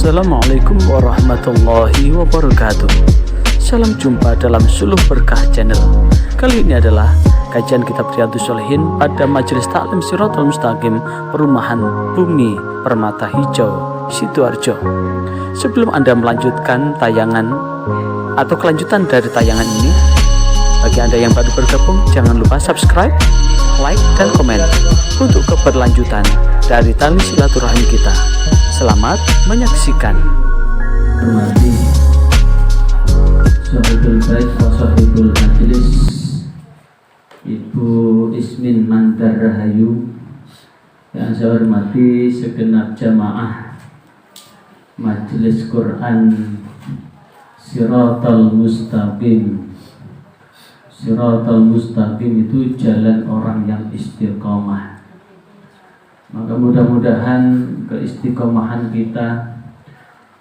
Assalamualaikum warahmatullahi wabarakatuh. Salam jumpa dalam Suluh Berkah Channel. Kali ini adalah kajian kitab Riyadhus Shalihin pada Majelis Taklim Shiratal Mustaqim Perumahan Bumi Permata Hijau, Sidoarjo. Sebelum Anda melanjutkan tayangan atau kelanjutan dari tayangan ini, bagi Anda yang baru bergabung, jangan lupa subscribe, like, dan komen untuk keberlanjutan dari tali silaturahmi kita. Selamat menyaksikan. Hormati Sahibul Bait wa Sahibul Majlis, Ibu Ismin Mandar Rahayu, yang saya hormati segenap jamaah Majelis Quran Shiratal Mustaqim. Shiratal Mustaqim itu jalan orang yang istiqomah. Maka mudah-mudahan keistiqomahan kita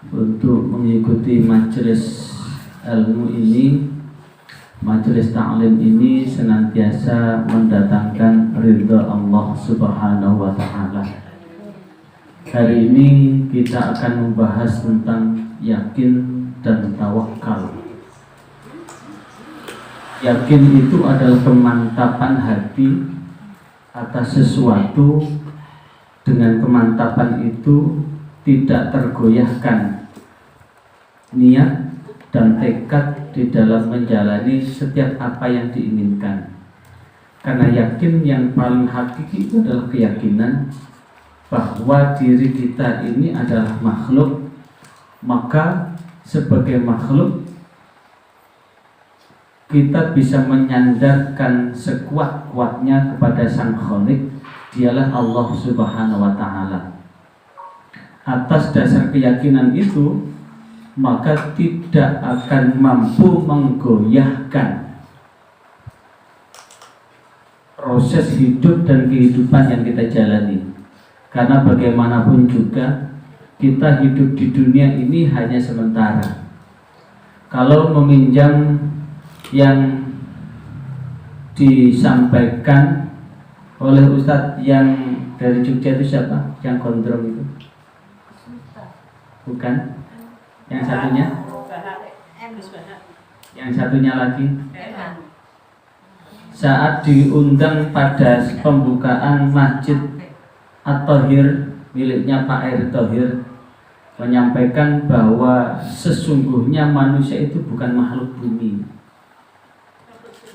untuk mengikuti majelis ilmu ini, majelis ta'lim ini senantiasa mendatangkan ridha Allah Subhanahu wa ta'ala. Hari ini kita akan membahas tentang yakin dan tawakal. Yakin itu adalah kemantapan hati atas sesuatu. Dengan kemantapan itu tidak tergoyahkan niat dan tekad di dalam menjalani setiap apa yang diinginkan. Karena yakin yang paling hakiki itu adalah keyakinan bahwa diri kita ini adalah makhluk. Maka sebagai makhluk kita bisa menyandarkan sekuat-kuatnya kepada Sang Khalik, dialah Allah Subhanahu wa ta'ala. Atas dasar keyakinan itu, maka tidak akan mampu menggoyahkan proses hidup dan kehidupan yang kita jalani. Karena bagaimanapun juga kita hidup di dunia ini hanya sementara. Kalau meminjam yang disampaikan oleh Ustadz yang dari Jogja itu siapa? Yang gondrong itu? Bukan? Yang satunya? Yang satunya lagi? Saat diundang pada pembukaan Masjid At-Thohir miliknya Pak Erick Thohir, menyampaikan bahwa sesungguhnya manusia itu bukan makhluk bumi.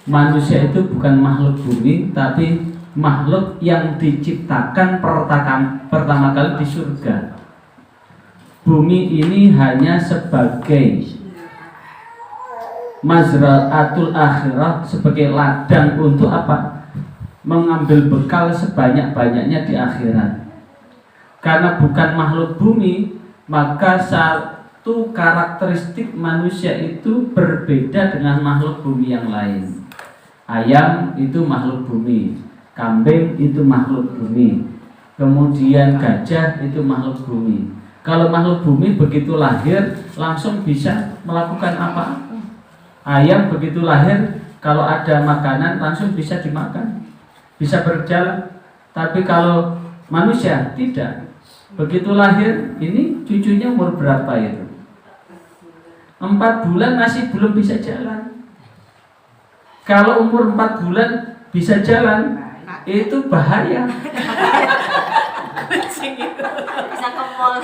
Manusia itu bukan makhluk bumi, tapi makhluk yang diciptakan pertama kali di surga. Bumi ini hanya sebagai mazra'atul akhirah, sebagai ladang untuk apa? Mengambil bekal sebanyak-banyaknya di akhirat. Karena bukan makhluk bumi, maka satu karakteristik manusia itu berbeda dengan makhluk bumi yang lain. Ayam itu makhluk bumi, kambing itu makhluk bumi, kemudian gajah itu makhluk bumi. Kalau makhluk bumi begitu lahir langsung bisa melakukan apa? Ayam begitu lahir, kalau ada makanan langsung bisa dimakan, bisa berjalan. Tapi kalau manusia tidak. Begitu lahir, ini cucunya umur berapa itu? 4 bulan masih belum bisa jalan. Kalau umur 4 bulan bisa jalan, itu bahaya. Bisa ke mall.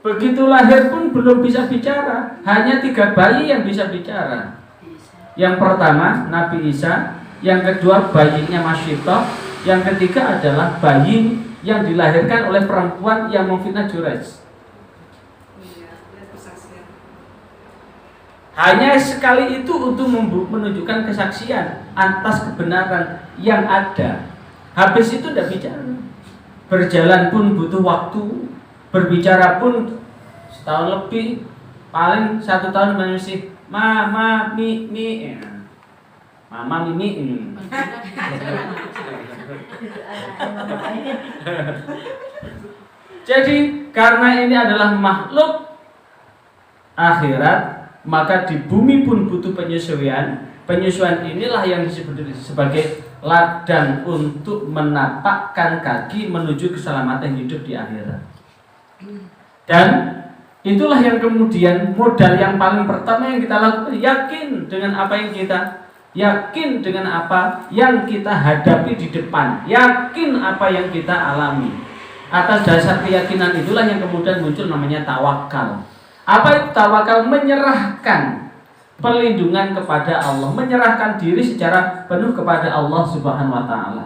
Begitu lahir pun belum bisa bicara. Hanya 3 bayi yang bisa bicara. Yang pertama Nabi Isa, yang kedua bayinya Masyitoh, yang ketiga adalah bayi yang dilahirkan oleh perempuan yang memfitnah Juraij. Hanya sekali itu untuk menunjukkan kesaksian atas kebenaran yang ada. Habis itu tidak bicara. Berjalan pun butuh waktu, berbicara pun setahun lebih, paling 1 tahun masih mama mi. Mama mimi. Jadi karena ini adalah makhluk akhirat, maka di bumi pun butuh penyesuaian. Penyesuaian inilah yang disebut sebagai ladang untuk menapakkan kaki menuju keselamatan hidup di akhirat. Dan itulah yang kemudian modal yang paling pertama yang kita lakukan, yakin dengan apa yang kita hadapi di depan, yakin apa yang kita alami. Atas dasar keyakinan itulah yang kemudian muncul namanya tawakal. Apa itu tawakal? Menyerahkan perlindungan kepada Allah, menyerahkan diri secara penuh kepada Allah Subhanahu wa taala.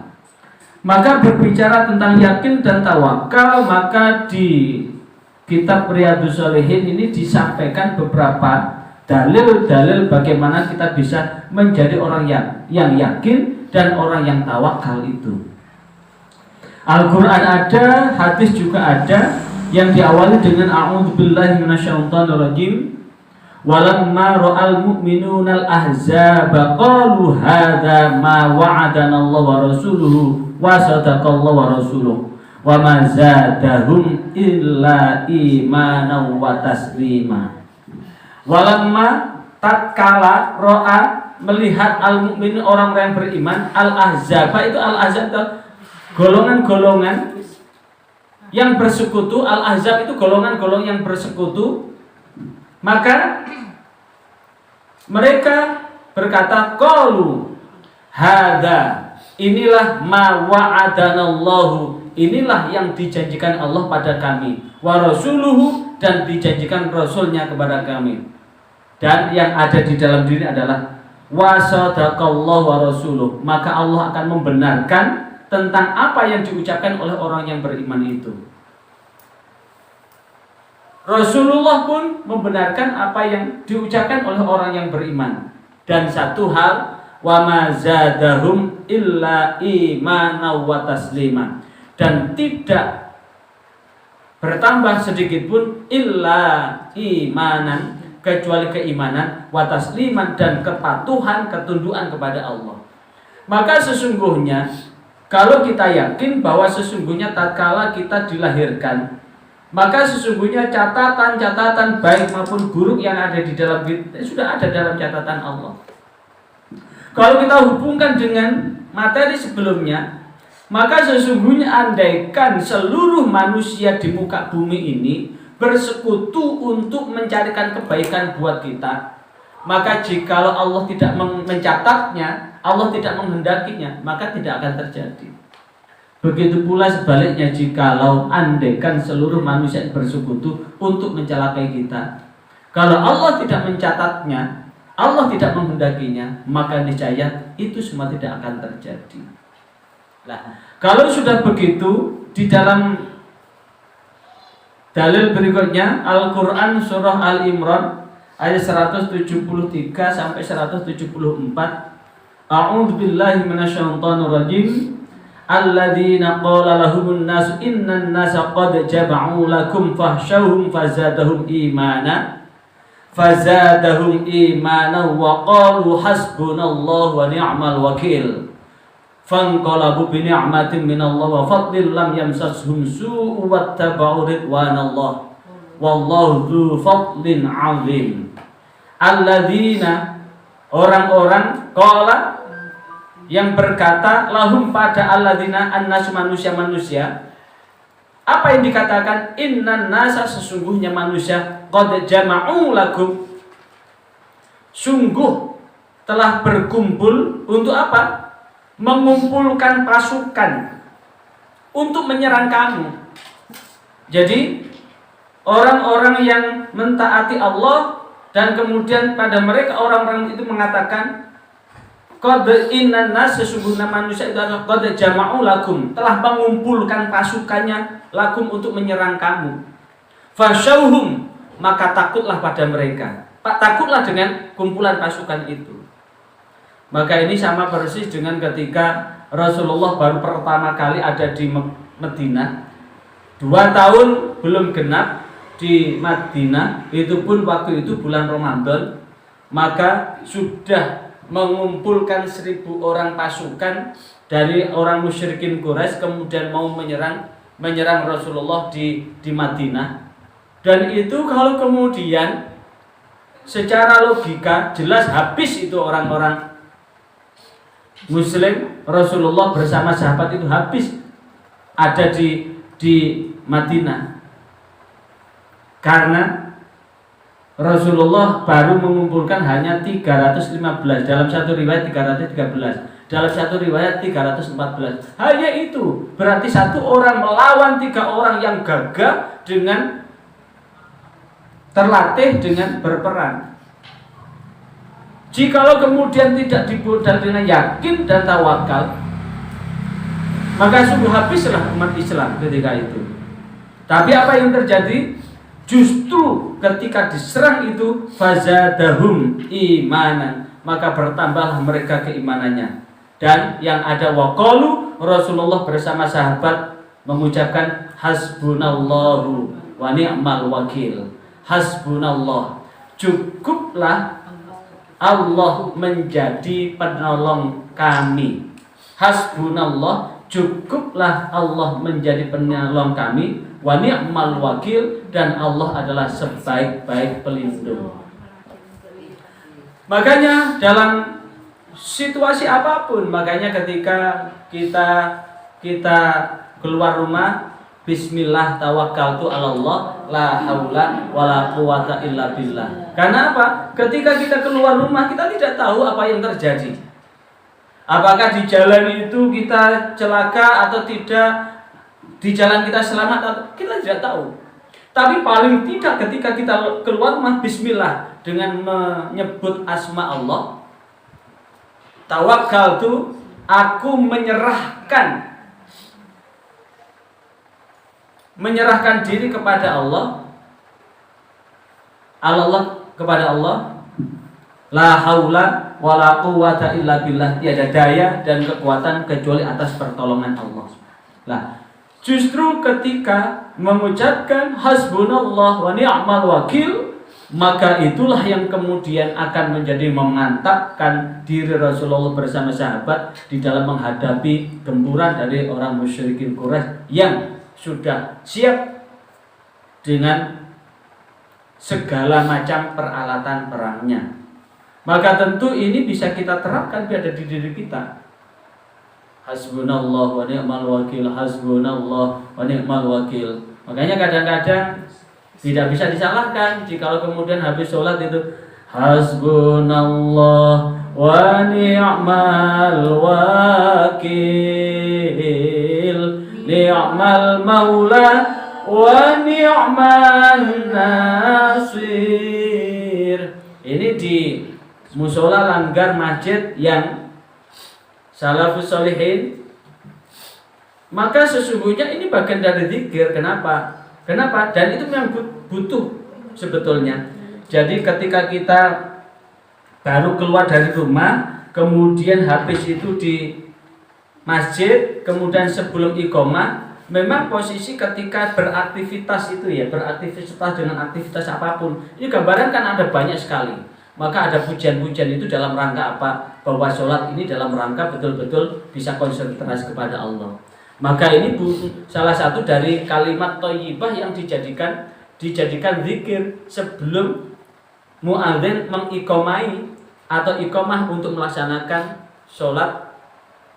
Maka berbicara tentang yakin dan tawakal, maka di kitab Riyadhus Shalihin ini disampaikan beberapa dalil-dalil bagaimana kita bisa menjadi orang yang yakin dan orang yang tawakal itu. Al-Quran ada, hadis juga ada, yang diawali dengan a'udzubillahi minasyaitonirrajim. Walamma ra'al mu'minunal ahzaba qalu hadza ma wa'adana Allah wa rasuluhu wa sadaqallahu wa rasuluhu wa ma zadahum illa imanan wa taslima. Walamma tatkala ro'a melihat al-mu'min orang yang beriman, al-ahzaba itu al-ahzab itu golongan-golongan yang bersekutu. Al-ahzab itu golongan-golongan yang bersekutu. Maka mereka berkata, qalu hadza, inilah ma wa'adanallahu, inilah yang dijanjikan Allah pada kami, wa rasuluhu, dan dijanjikan rasulnya kepada kami. Dan yang ada di dalam diri adalah wa sadaqallahu wa rasuluh, maka Allah akan membenarkan tentang apa yang diucapkan oleh orang yang beriman itu. Rasulullah pun membenarkan apa yang diucapkan oleh orang yang beriman. Dan satu hal, wa ma zadahum illa imanan wa taslima, dan tidak bertambah sedikit pun illa imanan, kecuali keimanan, wa tasliman, dan kepatuhan, ketundukan kepada Allah. Maka sesungguhnya kalau kita yakin bahwa sesungguhnya tatkala kita dilahirkan, maka sesungguhnya catatan-catatan baik maupun buruk yang ada di dalam kita sudah ada dalam catatan Allah. Kalau kita hubungkan dengan materi sebelumnya, maka sesungguhnya andaikan seluruh manusia di muka bumi ini bersekutu untuk mencarikan kebaikan buat kita, maka jikalau Allah tidak mencatatnya, Allah tidak menghendakinya, maka tidak akan terjadi. Begitu pula sebaliknya, jikalau andaikan seluruh manusia bersekutu untuk mencelakai kita, kalau Allah tidak mencatatnya, Allah tidak menghendakinya, maka niscaya itu semua tidak akan terjadi. Nah, kalau sudah begitu, di dalam dalil berikutnya Al-Quran surah Al-Imran ayat 173 sampai 174. A'udzubillahi minasyaitonirrajim. Alladzina qala lahumun nas innan nasa qad jama'u lakum fahsyauhum fazadahum imana wa qalu hasbunallahu wa ni'mal wakil fanqalabu bi ni'matin minallahi wa fadlin lam yamsashum su'u wattaba'u ridwanallah wallahu dzu fadlin 'azim. Alladzina, orang-orang, qala, yang berkata, lahum, pada alladzina, annas, manusia-manusia. Apa yang dikatakan? Innan nasa, sesungguhnya manusia, qad jama'u lakum, sungguh telah berkumpul untuk apa? Mengumpulkan pasukan untuk menyerang kamu. Jadi orang-orang yang mentaati Allah, dan kemudian pada mereka orang-orang itu mengatakan, qad innan nas, sesungguhnya manusia itu adalah qad jama'u lakum, telah mengumpulkan pasukannya lakum untuk menyerang kamu. Fasyauhum, maka takutlah pada mereka. Takutlah dengan kumpulan pasukan itu. Maka ini sama persis dengan ketika Rasulullah baru pertama kali ada di Madinah. 2 tahun belum genap di Madinah, itu pun waktu itu bulan Ramadan, maka sudah mengumpulkan 1000 orang pasukan dari orang musyrikin Quraisy, kemudian mau menyerang Rasulullah di Madinah. Dan itu kalau kemudian secara logika jelas habis itu orang-orang Muslim, Rasulullah bersama sahabat itu habis ada di Madinah. Karena Rasulullah baru mengumpulkan hanya 315, dalam satu riwayat 313, dalam satu riwayat 314. Hanya itu, berarti satu orang melawan 3 orang yang gagah dengan terlatih dengan berperang. Jikalau kemudian tidak dimodal dengan yakin dan tawakal, maka sungguh habislah umat Islam ketika itu. Tapi apa yang terjadi? Justru ketika diserang itu fazadahum imanan, maka bertambahlah mereka keimanannya. Dan yang ada waqalu, Rasulullah bersama sahabat mengucapkan hasbunallahu wa ni'mal wakil. Hasbunallah, cukuplah Allah menjadi penolong kami. Hasbunallah, cukuplah Allah menjadi penolong kami. Wa ni'mal wakil, dan Allah adalah sebaik-baik pelindung. Makanya dalam situasi apapun, makanya ketika kita keluar rumah, bismillah tawakkaltu 'alallah la haula wala quwata illa billah. Karena apa? Ketika kita keluar rumah, kita tidak tahu apa yang terjadi. Apakah di jalan itu kita celaka atau tidak? Di jalan kita selamat atau kita tidak tahu. Tapi paling tidak ketika kita keluar rumah, bismillah dengan menyebut asma Allah. Tawakkaltu, aku menyerahkan diri kepada Allah. Kepada Allah. La haula wala quwata illa billah. Tiada daya dan kekuatan kecuali atas pertolongan Allah. Nah, justru ketika mengucapkan hasbunallah wa ni'mal wakil, maka itulah yang kemudian akan menjadi memantapkan diri Rasulullah bersama sahabat di dalam menghadapi gempuran dari orang musyrikin Quraisy yang sudah siap dengan segala macam peralatan perangnya. Maka tentu ini bisa kita terapkan pada diri kita. Hasbunallah wa ni'mal wakil, hasbunallah wa ni'mal wakil. Makanya kadang-kadang tidak bisa disalahkan jika kemudian habis sholat itu hasbunallah wa ni'mal wakil, ni'mal maula wa ni'man nasir. Ini di musola langgar masjid yang salafus sholihin. Maka sesungguhnya ini bagian dari zikir. Kenapa? Dan itu memang butuh sebetulnya. Jadi ketika kita baru keluar dari rumah, kemudian habis itu di masjid, kemudian sebelum iqomah, memang posisi ketika beraktivitas itu ya, beraktivitas dengan aktivitas apapun, ini gambaran kan ada banyak sekali. Maka ada pujian-pujian itu dalam rangka apa? Bahwa sholat ini dalam rangka betul-betul bisa konsentrasi kepada Allah. Maka ini salah satu dari kalimat thayyibah yang dijadikan zikir sebelum muadzin mengiqomai atau iqomah untuk melaksanakan sholat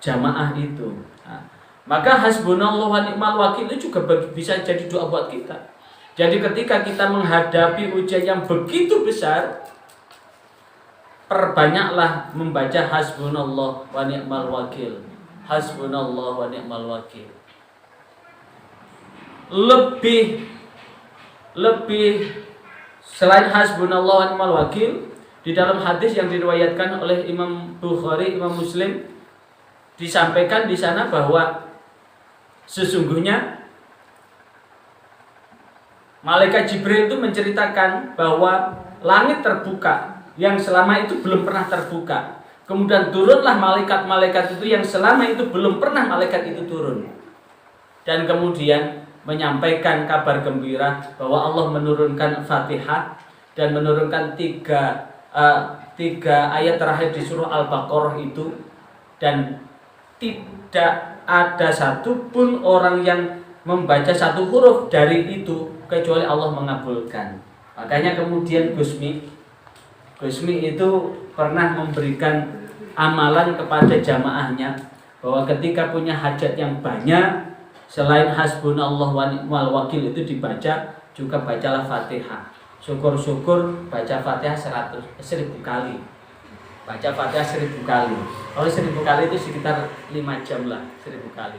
jamaah itu. Nah, maka hasbunallah wa ni'mal wakil itu juga bisa jadi doa buat kita. Jadi ketika kita menghadapi ujian yang begitu besar, perbanyaklah membaca hasbunallah wa ni'mal wakil. Hasbunallah wa ni'mal wakil. Lebih selain hasbunallah wa ni'mal wakil, di dalam hadis yang diriwayatkan oleh Imam Bukhari, Imam Muslim, disampaikan di sana bahwa sesungguhnya malaikat Jibril itu menceritakan bahwa langit terbuka yang selama itu belum pernah terbuka. Kemudian turunlah malaikat-malaikat itu yang selama itu belum pernah malaikat itu turun. Dan kemudian menyampaikan kabar gembira bahwa Allah menurunkan Fatihah dan menurunkan tiga ayat terakhir di surah Al-Baqarah itu, dan tidak ada satupun orang yang membaca satu huruf dari itu kecuali Allah mengabulkan. Makanya kemudian Gusmi itu pernah memberikan amalan kepada jamaahnya bahwa ketika punya hajat yang banyak, selain hasbunallah wa ni'mal wakil itu dibaca, juga bacalah Fatihah. Syukur-syukur baca Fatihah 1000 kali. Baca Fatihah 1000 kali. Kalau 1000 kali itu sekitar 5 jam lah, 1000 kali.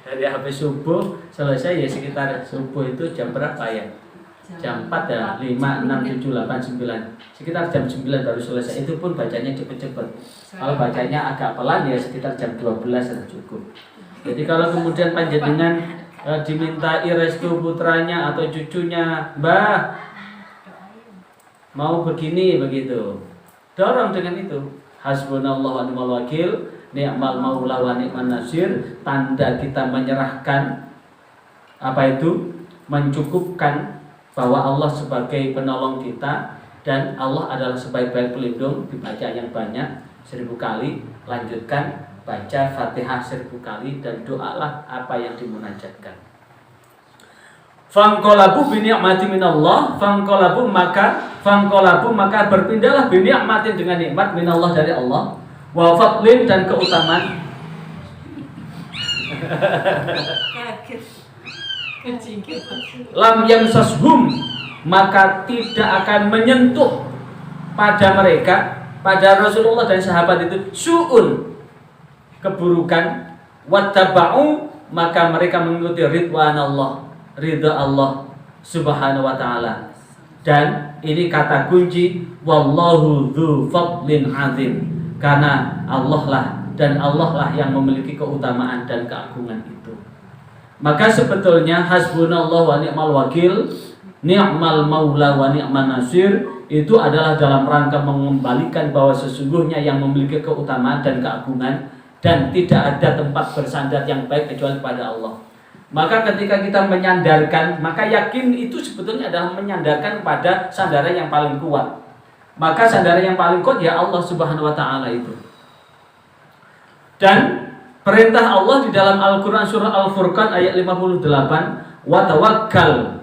Dari habis subuh selesai ya sekitar subuh itu jam berapa ya? Jam 4 ya, 5, 6, 7, 8, 9. Sekitar jam 9 baru selesai. Itu pun bacanya cepet-cepet. Kalau bacanya agak pelan ya sekitar jam 12 sudah cukup. Jadi kalau kemudian panjenengan dimintai restu putranya atau cucunya, Mbah mau begini begitu, dorong dengan itu. Hasbunallah wa ni'mal wakil, ni'mal maula wa ni'man nasir. Tanda kita menyerahkan apa itu? Mencukupkan bahwa Allah sebagai penolong kita dan Allah adalah sebaik-baik pelindung. Dibaca yang banyak 1000 kali, lanjutkan baca Fatihah 1000 kali dan doalah apa yang dimunajatkan. Fangqalabu bi ni'mati minallah, fangqalabu maka berpindahlah bi ni'matin dengan nikmat minallah dari Allah, wa fadlin dan keutamaan. Lam yamsashum, maka tidak akan menyentuh pada mereka, pada Rasulullah dan sahabat itu su'un, keburukan. Wattaba'u, maka mereka mengikuti ridwanallah, ridha Allah subhanahu wa ta'ala. Dan ini kata kunci, wallahu dzu fadlin azim, karena Allah lah dan Allah lah yang memiliki keutamaan dan keagungan itu. Maka sebetulnya hasbunallah wa ni'mal wakil, ni'mal maula wa ni'man nasir, itu adalah dalam rangka mengembalikan bahwa sesungguhnya yang memiliki keutamaan dan keagungan dan tidak ada tempat bersandar yang baik kecuali pada Allah. Maka ketika kita menyandarkan, maka yakin itu sebetulnya adalah menyandarkan pada sandaran yang paling kuat. Maka sandaran yang paling kuat ya Allah subhanahu wa ta'ala itu. Dan perintah Allah di dalam Al-Quran surah Al-Furqan ayat 58, wa tawakkal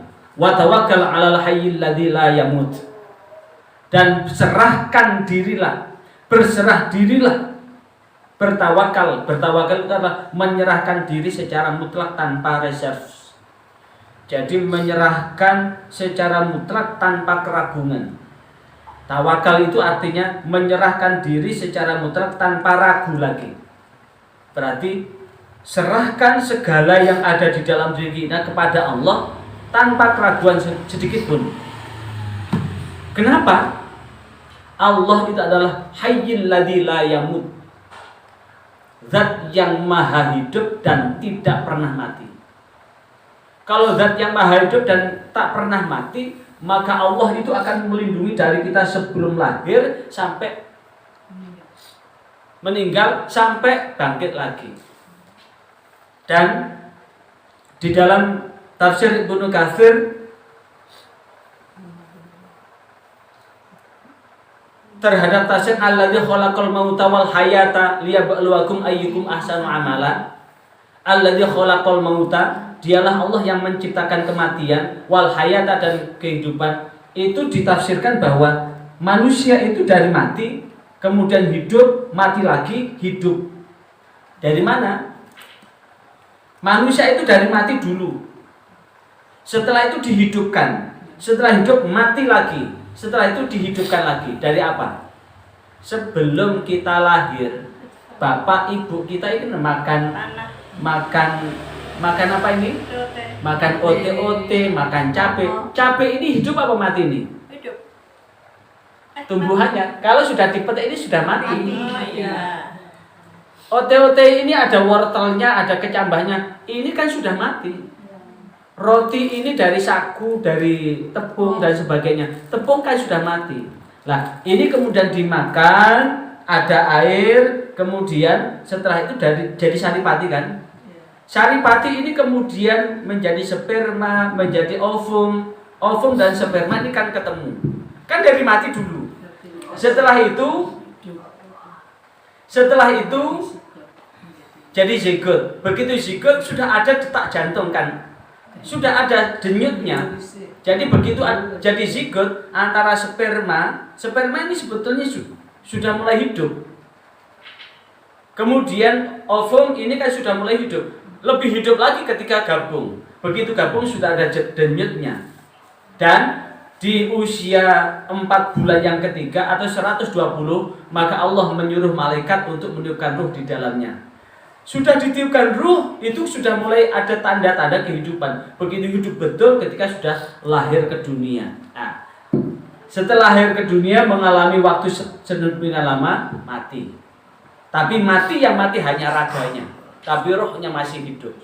'alal hayyil ladzi la yamut. Dan berserah dirilah. Bertawakal itu adalah menyerahkan diri secara mutlak tanpa reserve. Jadi menyerahkan secara mutlak tanpa keraguan. Tawakal itu artinya menyerahkan diri secara mutlak tanpa ragu lagi. Berarti serahkan segala yang ada di dalam diri kita kepada Allah tanpa keraguan sedikit pun. Kenapa? Allah itu adalah hayyul ladzi la yamut, zat yang maha hidup dan tidak pernah mati. Kalau zat yang maha hidup dan tak pernah mati, maka Allah itu akan melindungi dari kita sebelum lahir sampai meninggal sampai bangkit lagi. Dan di dalam tafsir Ibnu Katsir terhadap tafsir alladzi khalaqal mauta wal hayata liyabluwakum ayyukum ahsanu amala. Alladzi khalaqal mauta, dialah Allah yang menciptakan kematian, wal hayata dan kehidupan. Itu ditafsirkan bahwa manusia itu dari mati kemudian hidup, mati lagi, hidup. Dari mana? Manusia itu dari mati dulu. Setelah itu dihidupkan. Setelah hidup mati lagi. Setelah itu dihidupkan lagi. Dari apa? Sebelum kita lahir, bapak ibu kita ini makan apa ini? Makan ote-ote, makan cabe. Cabe ini hidup apa mati ini? Hidup. Tumbuhannya. Kalau sudah dipetik ini sudah mati. Iya. Ote-ote ini ada wortelnya, ada kecambahnya. Ini kan sudah mati. Roti ini dari sagu, dari tepung dan sebagainya. Tepung kan sudah mati. Nah, ini kemudian dimakan, ada air, kemudian setelah itu jadi saripati kan? Saripati ini kemudian menjadi sperma, menjadi ovum dan sperma ini kan ketemu. Kan dari mati dulu. Setelah itu jadi zigot. Begitu zigot sudah ada detak jantung kan? Sudah ada denyutnya. Jadi begitu jadi zigot antara sperma ini sebetulnya sudah mulai hidup. Kemudian ovum ini kan sudah mulai hidup. Lebih hidup lagi ketika gabung. Begitu gabung sudah ada denyutnya. Dan di usia 4 bulan yang ketiga atau 120, maka Allah menyuruh malaikat untuk meniupkan ruh di dalamnya. Sudah ditiupkan ruh, itu sudah mulai ada tanda-tanda kehidupan. Begitu hidup betul ketika sudah lahir ke dunia. Nah, setelah lahir ke dunia mengalami waktu sedemikian lama, mati. Tapi mati yang mati hanya raganya, tapi rohnya masih hidup.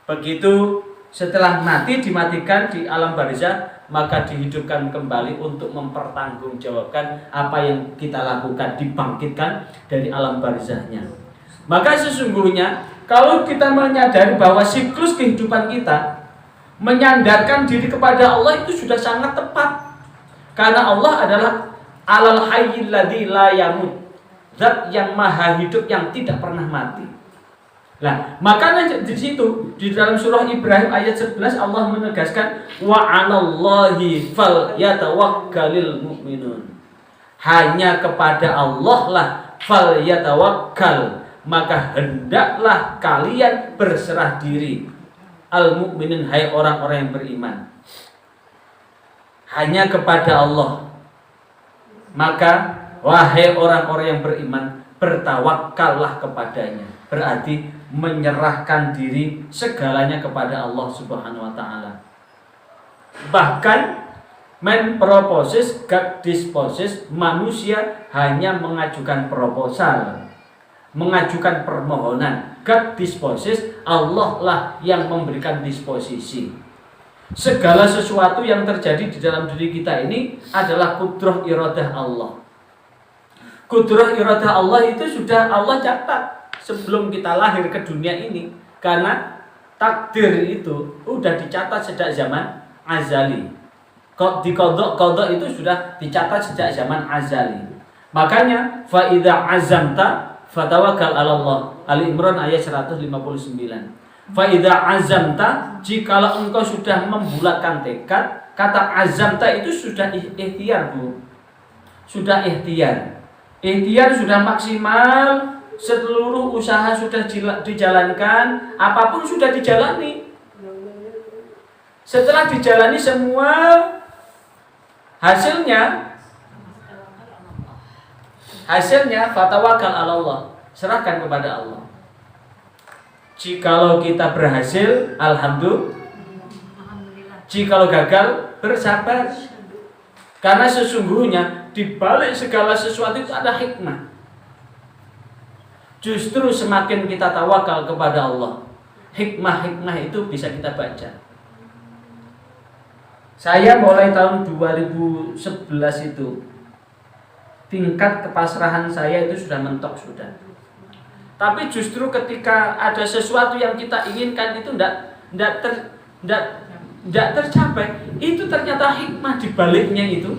Begitu setelah mati dimatikan di alam barzah, maka dihidupkan kembali untuk mempertanggungjawabkan apa yang kita lakukan, dibangkitkan dari alam barzahnya. Maka sesungguhnya kalau kita menyadari bahwa siklus kehidupan kita menyandarkan diri kepada Allah itu sudah sangat tepat. Karena Allah adalah alal hayyil ladzi la yamut, zat yang maha hidup yang tidak pernah mati. Nah, makanya di situ di dalam surah Ibrahim ayat 11 Allah menegaskan wa 'alallahi falyatawakkalul mu'minun. Hanya kepada Allah lah falyatawakkal, maka hendaklah kalian berserah diri. Al-mu'minin, hai orang-orang yang beriman. Hanya kepada Allah. Maka wahai orang-orang yang beriman, bertawakkallah kepadanya. Berarti menyerahkan diri segalanya kepada Allah Subhanahu wa taala. Bahkan men proposes God disposes, manusia hanya mengajukan proposal, mengajukan permohonan. God disposes, Allah lah yang memberikan disposisi. Segala sesuatu yang terjadi di dalam diri kita ini adalah kudrah iradah Allah. Kudrah iradah Allah itu sudah Allah catat sebelum kita lahir ke dunia ini. Karena takdir itu sudah dicatat sejak zaman azali. Di kodok itu sudah dicatat sejak zaman azali. Makanya fa idza azamta fatawakkal 'ala Allah. Ali Imran ayat 159. Fa idza azamta, jikalau engkau sudah membulatkan tekad, kata azamta itu sudah ikhtiar, Bu. Sudah ikhtiar. Ikhtiar sudah maksimal, seluruh usaha sudah dijalankan, apapun sudah dijalani. Setelah dijalani semua, hasilnya fatawakal 'ala Allah, serahkan kepada Allah. Jikalau kita berhasil, alhamdulillah. Jikalau gagal, bersabar. Karena sesungguhnya di balik segala sesuatu itu ada hikmah. Justru semakin kita tawakal kepada Allah, hikmah-hikmah itu bisa kita baca. Saya mulai tahun 2011 itu, tingkat kepasrahan saya itu sudah mentok sudah. Tapi justru ketika ada sesuatu yang kita inginkan itu tidak tercapai, itu ternyata hikmah di baliknya itu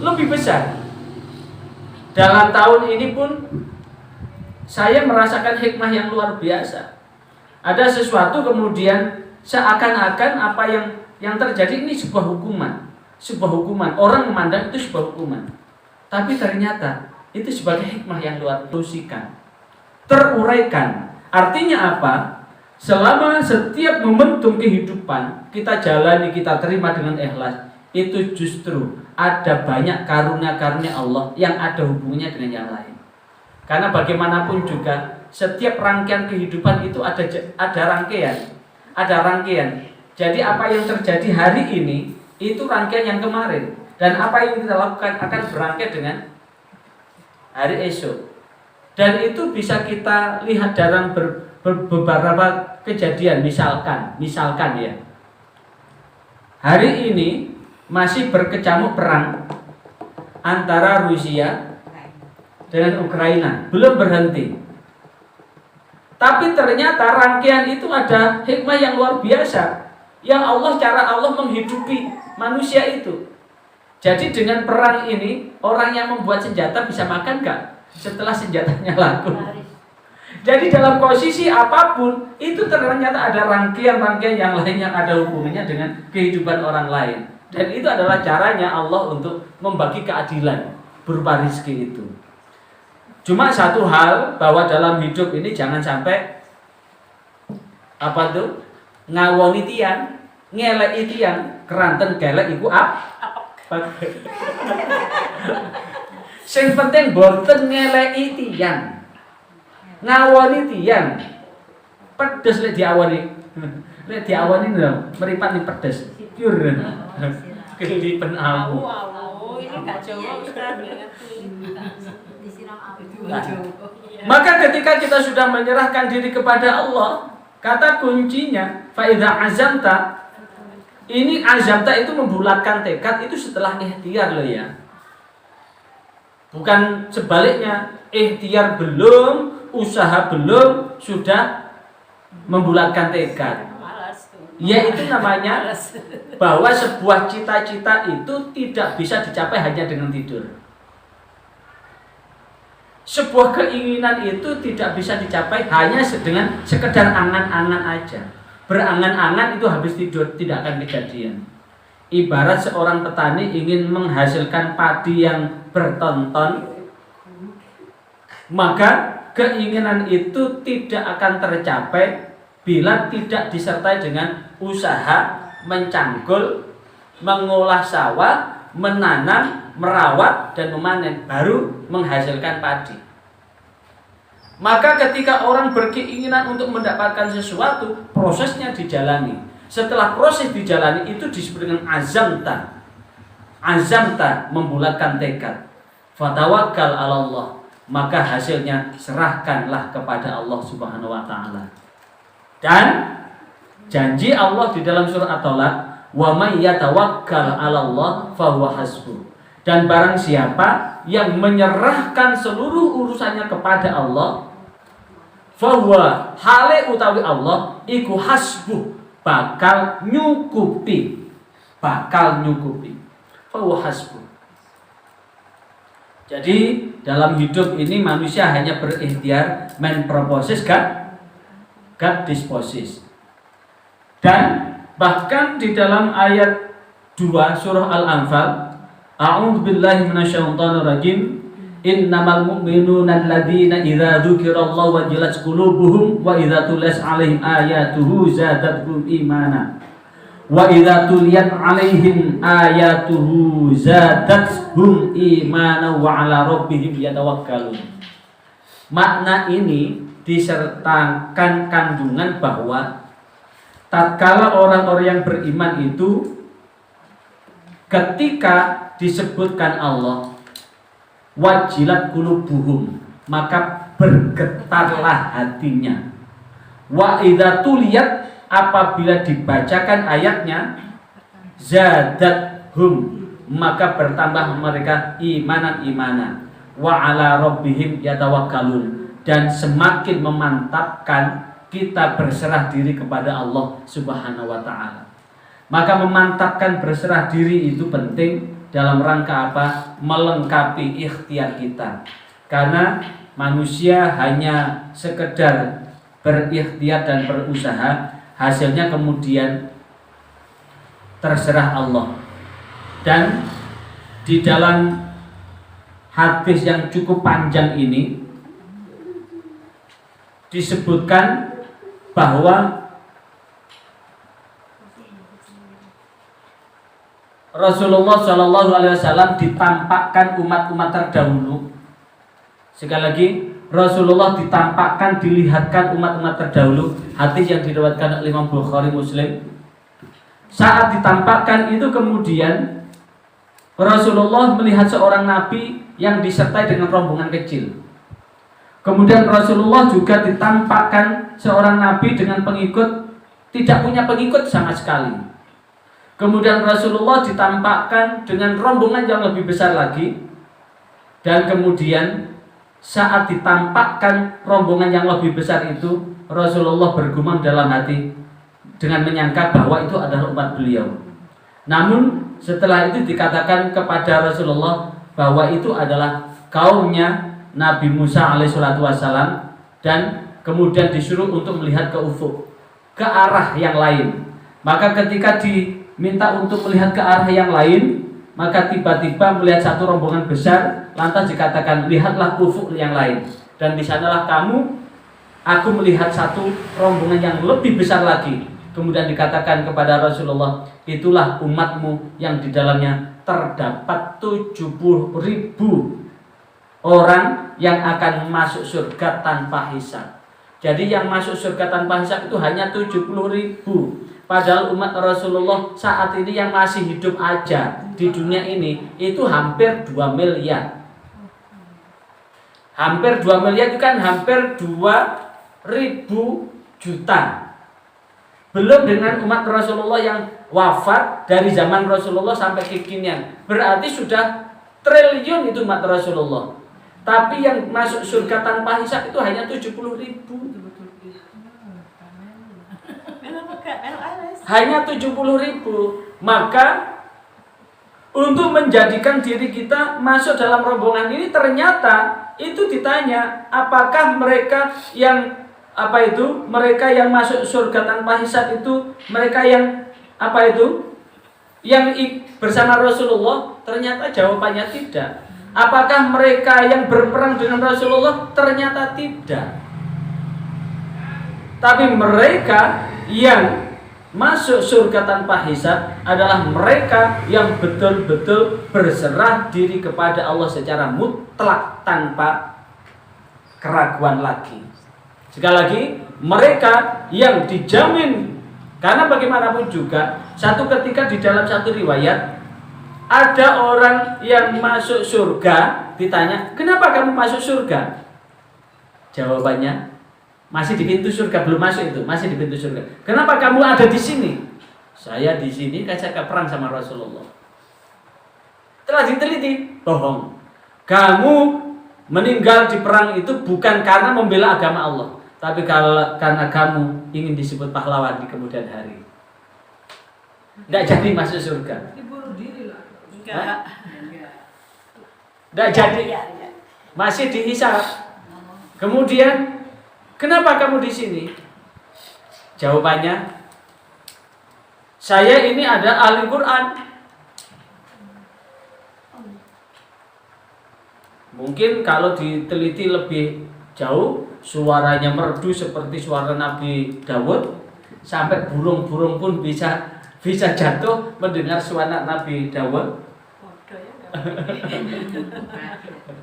lebih besar. Dalam tahun ini pun saya merasakan hikmah yang luar biasa. Ada sesuatu kemudian seakan-akan apa yang terjadi ini sebuah hukuman. Sebuah hukuman. Orang memandang itu sebuah hukuman. Tapi ternyata itu sebagai hikmah yang luar biasa. Teruraikan. Artinya apa? Selama setiap momentum kehidupan kita jalani, kita terima dengan ikhlas, itu justru ada banyak karunia-karunia Allah yang ada hubungannya dengan yang lain. Karena bagaimanapun juga setiap rangkaian kehidupan itu ada rangkaian. Jadi apa yang terjadi hari ini itu rangkaian yang kemarin, dan apa yang kita lakukan akan berangkai dengan hari esok. Dan itu bisa kita lihat dalam beberapa kejadian. Misalkan ya, hari ini masih berkecamuk perang antara Rusia dengan Ukraina, belum berhenti. Tapi ternyata rangkaian itu ada hikmah yang luar biasa, yang cara Allah menghidupi manusia itu. Jadi dengan perang ini, orang yang membuat senjata bisa makan gak setelah senjatanya laku? Jadi dalam posisi apapun, itu ternyata ada rangkaian-rangkaian yang lain yang ada hubungannya dengan kehidupan orang lain. Dan itu adalah caranya Allah untuk membagi keadilan berupa rizki itu. Cuma satu hal, bahwa dalam hidup ini jangan sampai apa tuh? Ngawoni tiang, ngeleki tiang, keranten gelek iku sing penting boten ngeleki tiang. Ngawoni tiang. Pedes lek diawoni. Lek diawoni lho, meripat ni pedes. Pure. Kelipen awu. Ini enggak Jawa Ustaz. Disiram abu. Maka ketika kita sudah menyerahkan diri kepada Allah, kata kuncinya fa idza azamta, ini azamta itu membulatkan tekad, itu setelah ikhtiar loh ya. Bukan sebaliknya, ikhtiar belum, usaha belum, sudah membulatkan tekad. Yaitu namanya bahwa sebuah cita-cita itu tidak bisa dicapai hanya dengan tidur. Sebuah keinginan itu tidak bisa dicapai hanya dengan sekedar angan-angan aja. Berangan-angan itu habis tidur tidak akan kejadian. Ibarat seorang petani ingin menghasilkan padi yang bertonton, maka keinginan itu tidak akan tercapai bila tidak disertai dengan usaha mencangkul, mengolah sawah, menanam, merawat dan memanen, baru menghasilkan padi. Maka ketika orang berkeinginan untuk mendapatkan sesuatu, prosesnya dijalani. Setelah proses dijalani, itu disebut dengan azamta. Azamta, membulatkan tekad. Fatawakkal 'ala Allah. Maka hasilnya serahkanlah kepada Allah Subhanahu wa taala. Dan janji Allah di dalam surah At-Talaq, wa may yatawakkal 'ala Allah fahuwa hasbuh. Dan barang siapa yang menyerahkan seluruh urusannya kepada Allah, fahuwa hale utawi Allah iku hasbuh, bakal nyukupi, fahuwa hasbuh. Jadi dalam hidup ini manusia hanya berikhtiar, main proposes God disposes. Dan bahkan di dalam ayat 2 surah Al-Anfal, a'udzu billahi minasyaitonir rajim, innamal mu'minuna alladzina idza dzukirallahu wajilat qulubuhum wa idza tuliyat 'alaihim ayatuhu zadatuhum imana wa idza tuliyat 'alaihim ayatuhu zadatuhum imana wa 'ala rabbihim yatawakkalun. Makna ini disertakan kandungan bahwa tatkala orang-orang yang beriman itu ketika disebutkan Allah, wajilat qulubuhum, maka bergetarlah hatinya. Wa idza tuliyat, apabila dibacakan ayatnya, zadathum, maka bertambah mereka imanan. Wa ala rabbihim yatawakkalun, dan semakin memantapkan kita berserah diri kepada Allah Subhanahu wa taala. Maka memantapkan berserah diri itu penting dalam rangka apa? Melengkapi ikhtiar kita. Karena manusia hanya sekedar berikhtiar dan berusaha, hasilnya kemudian terserah Allah. Dan di dalam hadis yang cukup panjang ini disebutkan bahwa Rasulullah Shallallahu Alaihi Wasallam ditampakkan umat-umat terdahulu. Sekali lagi, Rasulullah ditampakkan, dilihatkan umat-umat terdahulu. Hadis yang diriwayatkan oleh Imam Bukhari, Muslim. Saat ditampakkan itu kemudian Rasulullah melihat seorang nabi yang disertai dengan rombongan kecil. Kemudian Rasulullah juga ditampakkan seorang nabi dengan pengikut, tidak punya pengikut sama sekali. Kemudian Rasulullah ditampakkan dengan rombongan yang lebih besar lagi. Dan kemudian saat ditampakkan rombongan yang lebih besar itu, Rasulullah bergumam dalam hati dengan menyangka bahwa itu adalah umat beliau. Namun setelah itu dikatakan kepada Rasulullah bahwa itu adalah kaumnya Nabi Musa alaihissalam, dan kemudian disuruh untuk melihat ke ufuk, ke arah yang lain. Maka ketika diminta untuk melihat ke arah yang lain, maka tiba-tiba melihat satu rombongan besar, lantas dikatakan, lihatlah ufuk yang lain. Dan di sanalah aku melihat satu rombongan yang lebih besar lagi. Kemudian dikatakan kepada Rasulullah, itulah umatmu yang di dalamnya terdapat 70.000 orang yang akan masuk surga tanpa hisab. Jadi yang masuk surga tanpa hisab itu hanya 70.000. Padahal umat Rasulullah saat ini yang masih hidup aja di dunia ini itu hampir 2 miliar. Hampir 2 miliar itu kan hampir 2.000 juta. Belum dengan umat Rasulullah yang wafat dari zaman Rasulullah sampai kekinian. Berarti sudah triliun itu umat Rasulullah. Tapi yang masuk surga tanpa hisab itu hanya 70.000. Hanya 70.000. Maka untuk menjadikan diri kita masuk dalam rombongan ini, ternyata itu ditanya, apakah mereka yang mereka yang masuk surga tanpa hisab itu mereka yang yang bersama Rasulullah? Ternyata jawabannya tidak. Apakah mereka yang berperang dengan Rasulullah? Ternyata tidak. Tapi mereka yang masuk surga tanpa hisab adalah mereka yang betul-betul berserah diri kepada Allah secara mutlak tanpa keraguan lagi. Sekali lagi, mereka yang dijamin, karena bagaimanapun juga satu ketika di dalam satu riwayat ada orang yang masuk surga, ditanya, kenapa kamu masuk surga? Jawabannya, masih di pintu surga, belum masuk itu, masih di pintu surga. Kenapa kamu ada di sini? Saya di sini kan saya perang sama Rasulullah. Telah diteliti, bohong. Kamu meninggal di perang itu bukan karena membela agama Allah, tapi karena kamu ingin disebut pahlawan di kemudian hari. Tidak jadi masuk surga. Dibunuh diri lah. Tidak jadi. Masih dihisab. Kemudian, kenapa kamu di sini? Jawabannya, saya ini ada ahli Quran. Mungkin kalau diteliti lebih jauh, suaranya merdu seperti suara Nabi Dawud, sampai burung-burung pun bisa jatuh mendengar suara Nabi Dawud.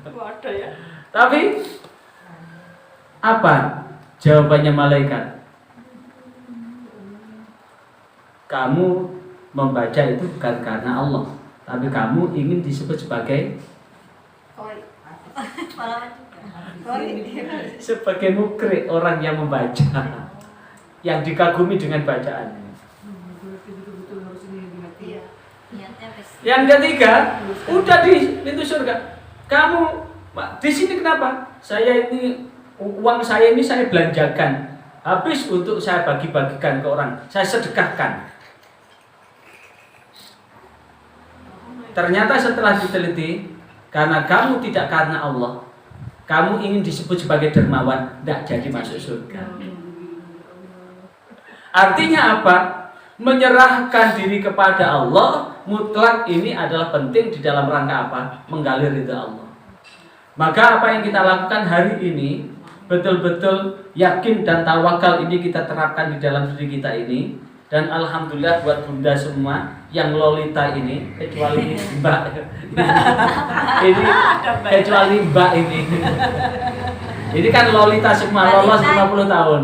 Waduh ya. Tapi apa jawabannya malaikat? Kamu membaca itu bukan karena Allah, tapi kamu ingin disebut sebagai sebagai mukri, orang yang membaca, yang dikagumi dengan bacaannya. Yang ketiga, udah di pintu surga. Kamu di sini kenapa? Saya ini, uang saya ini saya belanjakan, habis untuk saya bagi-bagikan ke orang, saya sedekahkan. Ternyata setelah diteliti, karena kamu tidak karena Allah, kamu ingin disebut sebagai dermawan, tidak jadi masuk surga. Artinya apa? Menyerahkan diri kepada Allah mutlak ini adalah penting di dalam rangka apa? Menggali ridha Allah. Maka apa yang kita lakukan hari ini, betul-betul yakin dan tawakal ini kita terapkan di dalam diri kita ini. Dan alhamdulillah buat bunda semua yang lolita ini, kecuali mbak ini, kecuali mbak ini kan lolita semua, lolos 50 tahun.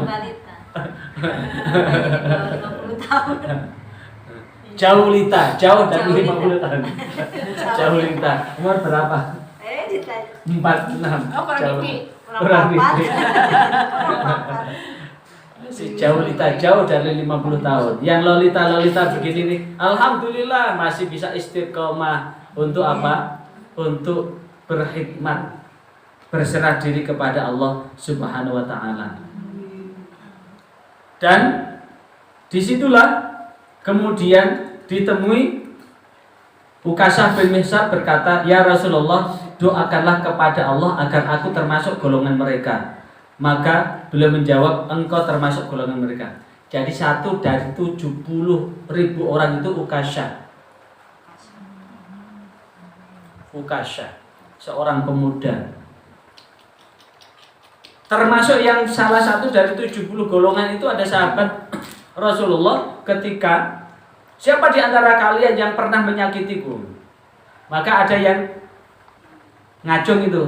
Jauh lita, jauh dari 50 tahun. Jauh lita. Umur berapa? 46. Orang Bibi. Si jauh lita, jauh dari 50 tahun. Yang lolita begini nih, alhamdulillah masih bisa istiqomah untuk apa? Untuk berkhidmat, berserah diri kepada Allah Subhanahu wa taala. Dan disitulah kemudian ditemui Ukasah bin Mihsan berkata, ya Rasulullah, doakanlah kepada Allah agar aku termasuk golongan mereka. Maka beliau menjawab, engkau termasuk golongan mereka. Jadi 1 dari 70.000 orang itu Ukasah. Ukasha, seorang pemuda. Termasuk yang salah satu dari 70 golongan itu ada sahabat Rasulullah ketika siapa di antara kalian yang pernah menyakitiku? Maka ada yang ngacung itu.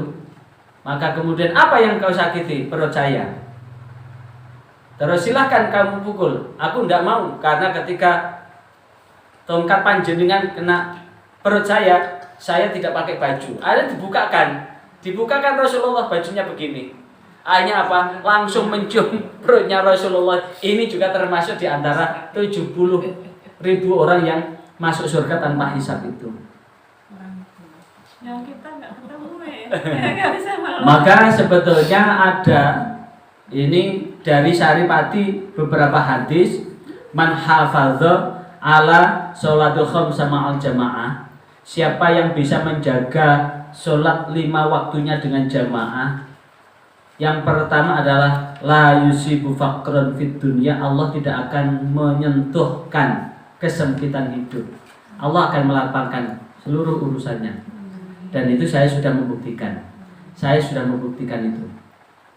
Maka kemudian apa yang kau sakiti? Perut saya. Terus silahkan kamu pukul. Aku tidak mau karena ketika tongkat panjenengan kena perut saya tidak pakai baju. Ada dibukakan Rasulullah bajunya begini. Akhirnya apa? Langsung mencium perutnya Rasulullah. Ini juga termasuk di antara 70.000 orang yang masuk surga tanpa hisab itu. Yang kita nggak ketemu nggak bisa malu. Maka sebetulnya ada ini dari Syaripati beberapa hadis, man hafadha ala sholatul khamsa ma'al jamaah, siapa yang bisa menjaga sholat 5 waktunya dengan jamaah. Yang pertama adalah la yusibu faqran fid dunya, Allah tidak akan menyentuhkan kesempitan hidup. Allah akan melapangkan seluruh urusannya. Dan itu saya sudah membuktikan. Saya sudah membuktikan itu.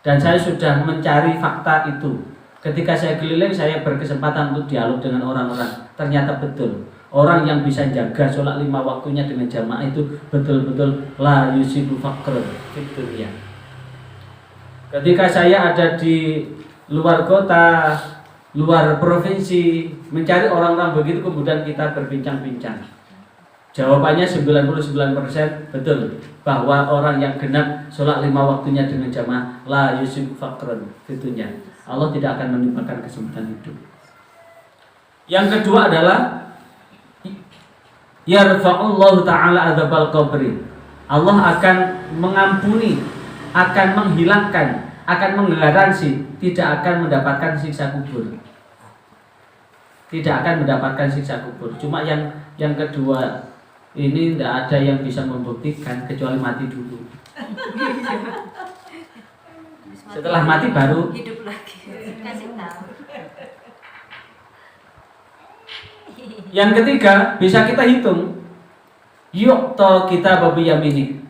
Dan saya sudah mencari fakta itu. Ketika saya keliling, saya berkesempatan untuk dialog dengan orang-orang. Ternyata betul. Orang yang bisa jaga sholat 5 waktunya dengan jamaah itu betul-betul la yusibu faqran fid dunya. Ketika saya ada di luar kota, luar provinsi, mencari orang-orang begitu, kemudian kita berbincang-bincang. Jawabannya 99% betul, bahwa orang yang genap sholat 5 waktunya dengan jamaah la yusib faqran fitunya. Allah tidak akan menimpakan kesempitan hidup. Yang kedua adalah yarfa'ullahu ta'ala adzabal qabri. Allah akan mengampuni, akan menghilangkan, akan menggaransi tidak akan mendapatkan siksa kubur. Tidak akan mendapatkan siksa kubur. Cuma yang kedua ini tidak ada yang bisa membuktikan kecuali mati dulu. Setelah mati baru hidup lagi. Kasih tahu. Yang ketiga bisa kita hitung. Yuk to kita babi yaminik,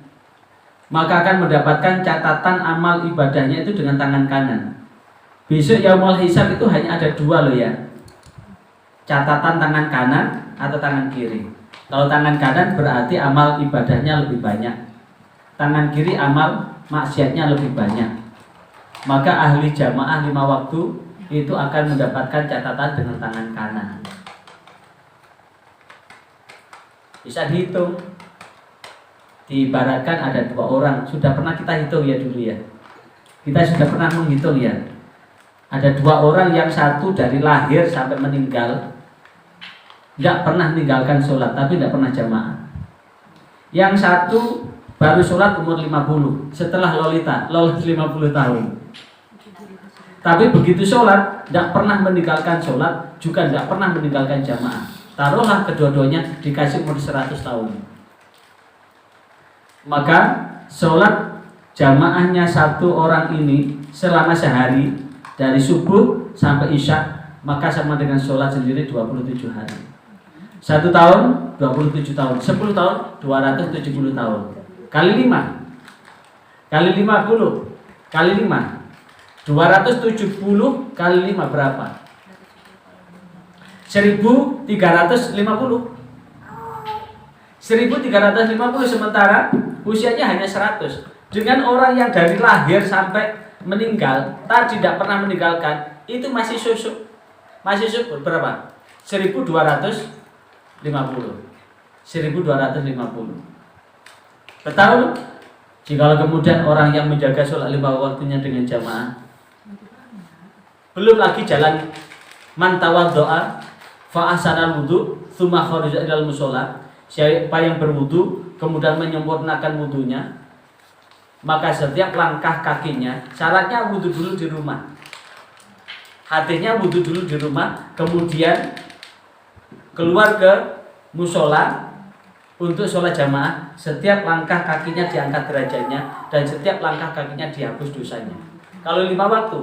maka akan mendapatkan catatan amal ibadahnya itu dengan tangan kanan. Besok yaumul hisab itu hanya ada 2 loh ya. Catatan tangan kanan atau tangan kiri. Kalau tangan kanan berarti amal ibadahnya lebih banyak. Tangan kiri amal maksiatnya lebih banyak. Maka ahli jamaah 5 waktu itu akan mendapatkan catatan dengan tangan kanan. Bisa dihitung. Diibaratkan ada 2 orang. Sudah pernah kita hitung ya dulu ya. Kita sudah pernah menghitung ya. Ada 2 orang yang satu dari lahir sampai meninggal tidak pernah meninggalkan sholat, tapi tidak pernah jamaah. Yang satu baru sholat umur 50 setelah lolos 50 tahun. Tapi begitu sholat tidak pernah meninggalkan sholat, juga tidak pernah meninggalkan jamaah. Taruhlah kedua-duanya dikasih umur 100 tahun. Maka sholat jamaahnya satu orang ini selama sehari dari subuh sampai isya, maka sama dengan sholat sendiri 27 hari. 1 tahun 27 tahun, 10 tahun 270 tahun. Kali 5 kali 50 kali 5 270 kali 5 berapa? 1350. 1350 sementara usianya hanya 100. Dengan orang yang dari lahir sampai meninggal tadi tidak pernah meninggalkan, itu masih susuk. Masih subur berapa? 1250. 1250. Betul? Jika kemudian orang yang menjaga sholat 5 waktunya dengan jamaah, belum lagi jalan man tawaddo'a fa ahsanal wudu tsumma kharaja ilal musholla, siapa yang berwudu kemudian menyempurnakan wudunya, maka setiap langkah kakinya, syaratnya wudu dulu di rumah. Hatinya wudu dulu di rumah, kemudian keluar ke musola untuk sholat jamaah. Setiap langkah kakinya diangkat derajatnya, dan setiap langkah kakinya dihapus dosanya. Kalau 5 waktu,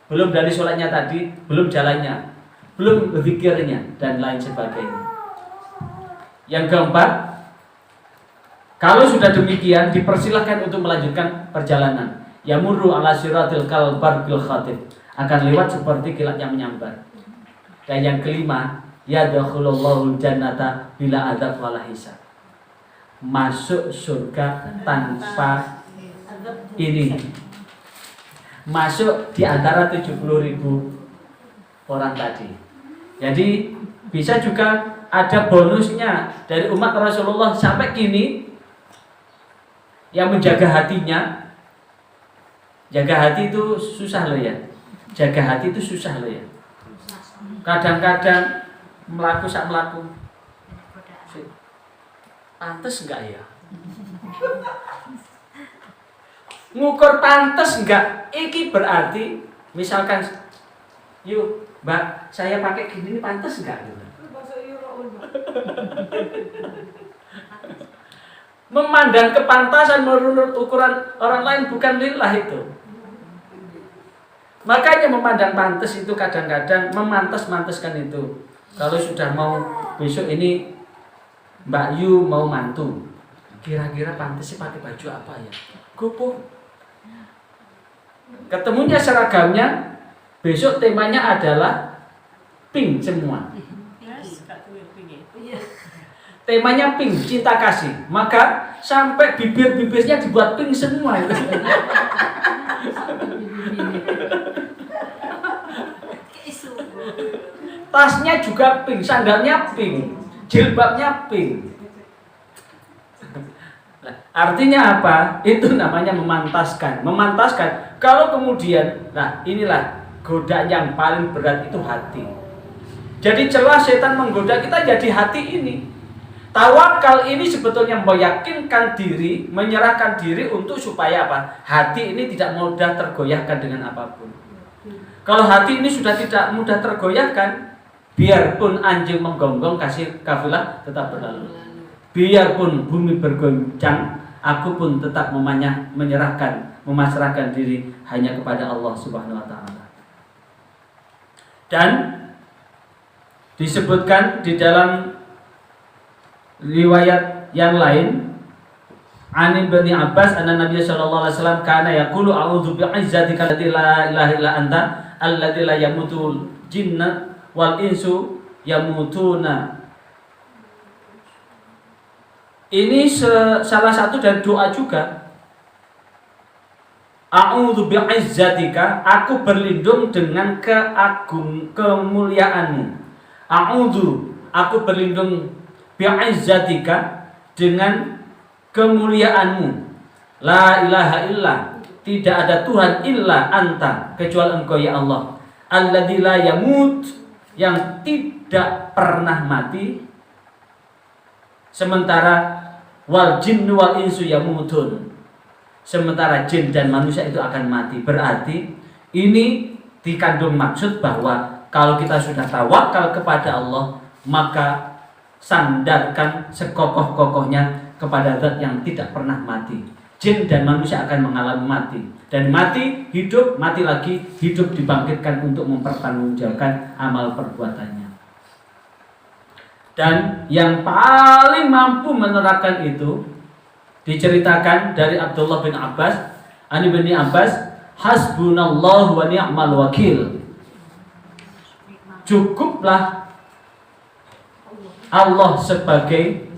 belum dari sholatnya tadi, belum jalannya, belum zikirnya, dan lain sebagainya. Yang keempat, Kalau sudah demikian, dipersilahkan untuk melanjutkan perjalanan. Yamurru ala siratil kalbarqil khatib, akan lewat seperti kilat yang menyambar. Dan yang kelima, yadkhulullahu jannata bila adzab wala hisab. Masuk surga tanpa ini. Masuk di antara 70.000 orang tadi. Jadi bisa juga ada bonusnya dari umat Rasulullah sampai kini yang menjaga hatinya. Jaga hati itu susah loh ya. Jaga hati itu susah loh ya. Kadang-kadang melaku. Pantes enggak ya? Ngukur pantes enggak? Iki berarti misalkan, yuk Mbak, saya pakai gini pantes enggak? Memandang kepantasan menurut ukuran orang lain bukan lillah itu. Makanya memandang pantas itu kadang-kadang memantas-mantaskan itu. Kalau sudah mau besok ini Mbak Yu mau mantu, kira-kira pantas sih pakai baju apa ya? Gopo. Ketemunya seragamnya, besok temanya adalah pink semua. Temanya pink, cinta kasih. Maka sampai bibir-bibirnya dibuat pink semua itu. Tasnya juga pink, sandalnya pink, jilbabnya pink. Artinya apa? Itu namanya memantaskan. Memantaskan. Kalau kemudian, nah inilah godaan yang paling berat itu hati. Jadi celah setan menggoda kita jadi hati ini. Tawakal ini sebetulnya meyakinkan diri, menyerahkan diri untuk supaya apa? Hati ini tidak mudah tergoyahkan dengan apapun. Kalau hati ini sudah tidak mudah tergoyahkan, biarpun anjing menggonggong kasih kafilah tetap berlalu. Biarpun bumi bergoncang, aku pun tetap memasrahkan diri hanya kepada Allah Subhanahu wa taala. Dan disebutkan di dalam riwayat yang lain, Ani bin Abbas anna Nabi sallallahu alaihi wasallam kana yaqulu a'udzu bi'izzatika allati la ilaha illa anta alladzi la yamutul jinna wal insu yamutuna. Ini salah satu dari doa juga. A'udzu bi'izzatika, aku berlindung dengan kemuliaanmu. A'udzu, aku berlindung bi'izzatika, dengan kemuliaanmu. La ilaha illa, tidak ada Tuhan illa anta, kecuali engkau ya Allah. Alladzi la yamut, yang tidak pernah mati. Sementara wal jinnu wal insu yamutun, sementara jin dan manusia itu akan mati. Berarti ini dikandung maksud bahwa kalau kita sudah tawakal kepada Allah, maka sandarkan sekokoh-kokohnya kepada zat yang tidak pernah mati. Jin dan manusia akan mengalami mati, dan mati, hidup, mati lagi, hidup dibangkitkan untuk mempertanggungjawabkan amal perbuatannya. Dan yang paling mampu menerapkan itu diceritakan dari Abdullah bin Abbas, Ani bin Abbas, hasbunallahu wa ni'mal wakil. Cukuplah Allah sebagai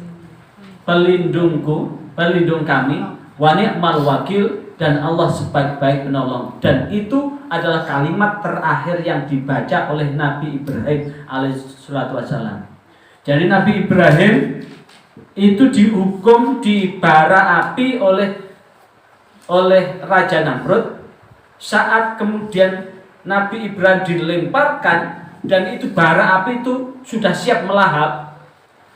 pelindungku, pelindung kami, wa ni'mal wakil, dan Allah sebaik-baik penolong. Dan itu adalah kalimat terakhir yang dibaca oleh Nabi Ibrahim alaihissalatu wassalam. Jadi Nabi Ibrahim itu dihukum di bara api oleh Raja Namrud. Saat kemudian Nabi Ibrahim dilemparkan dan itu bara api itu sudah siap melahap,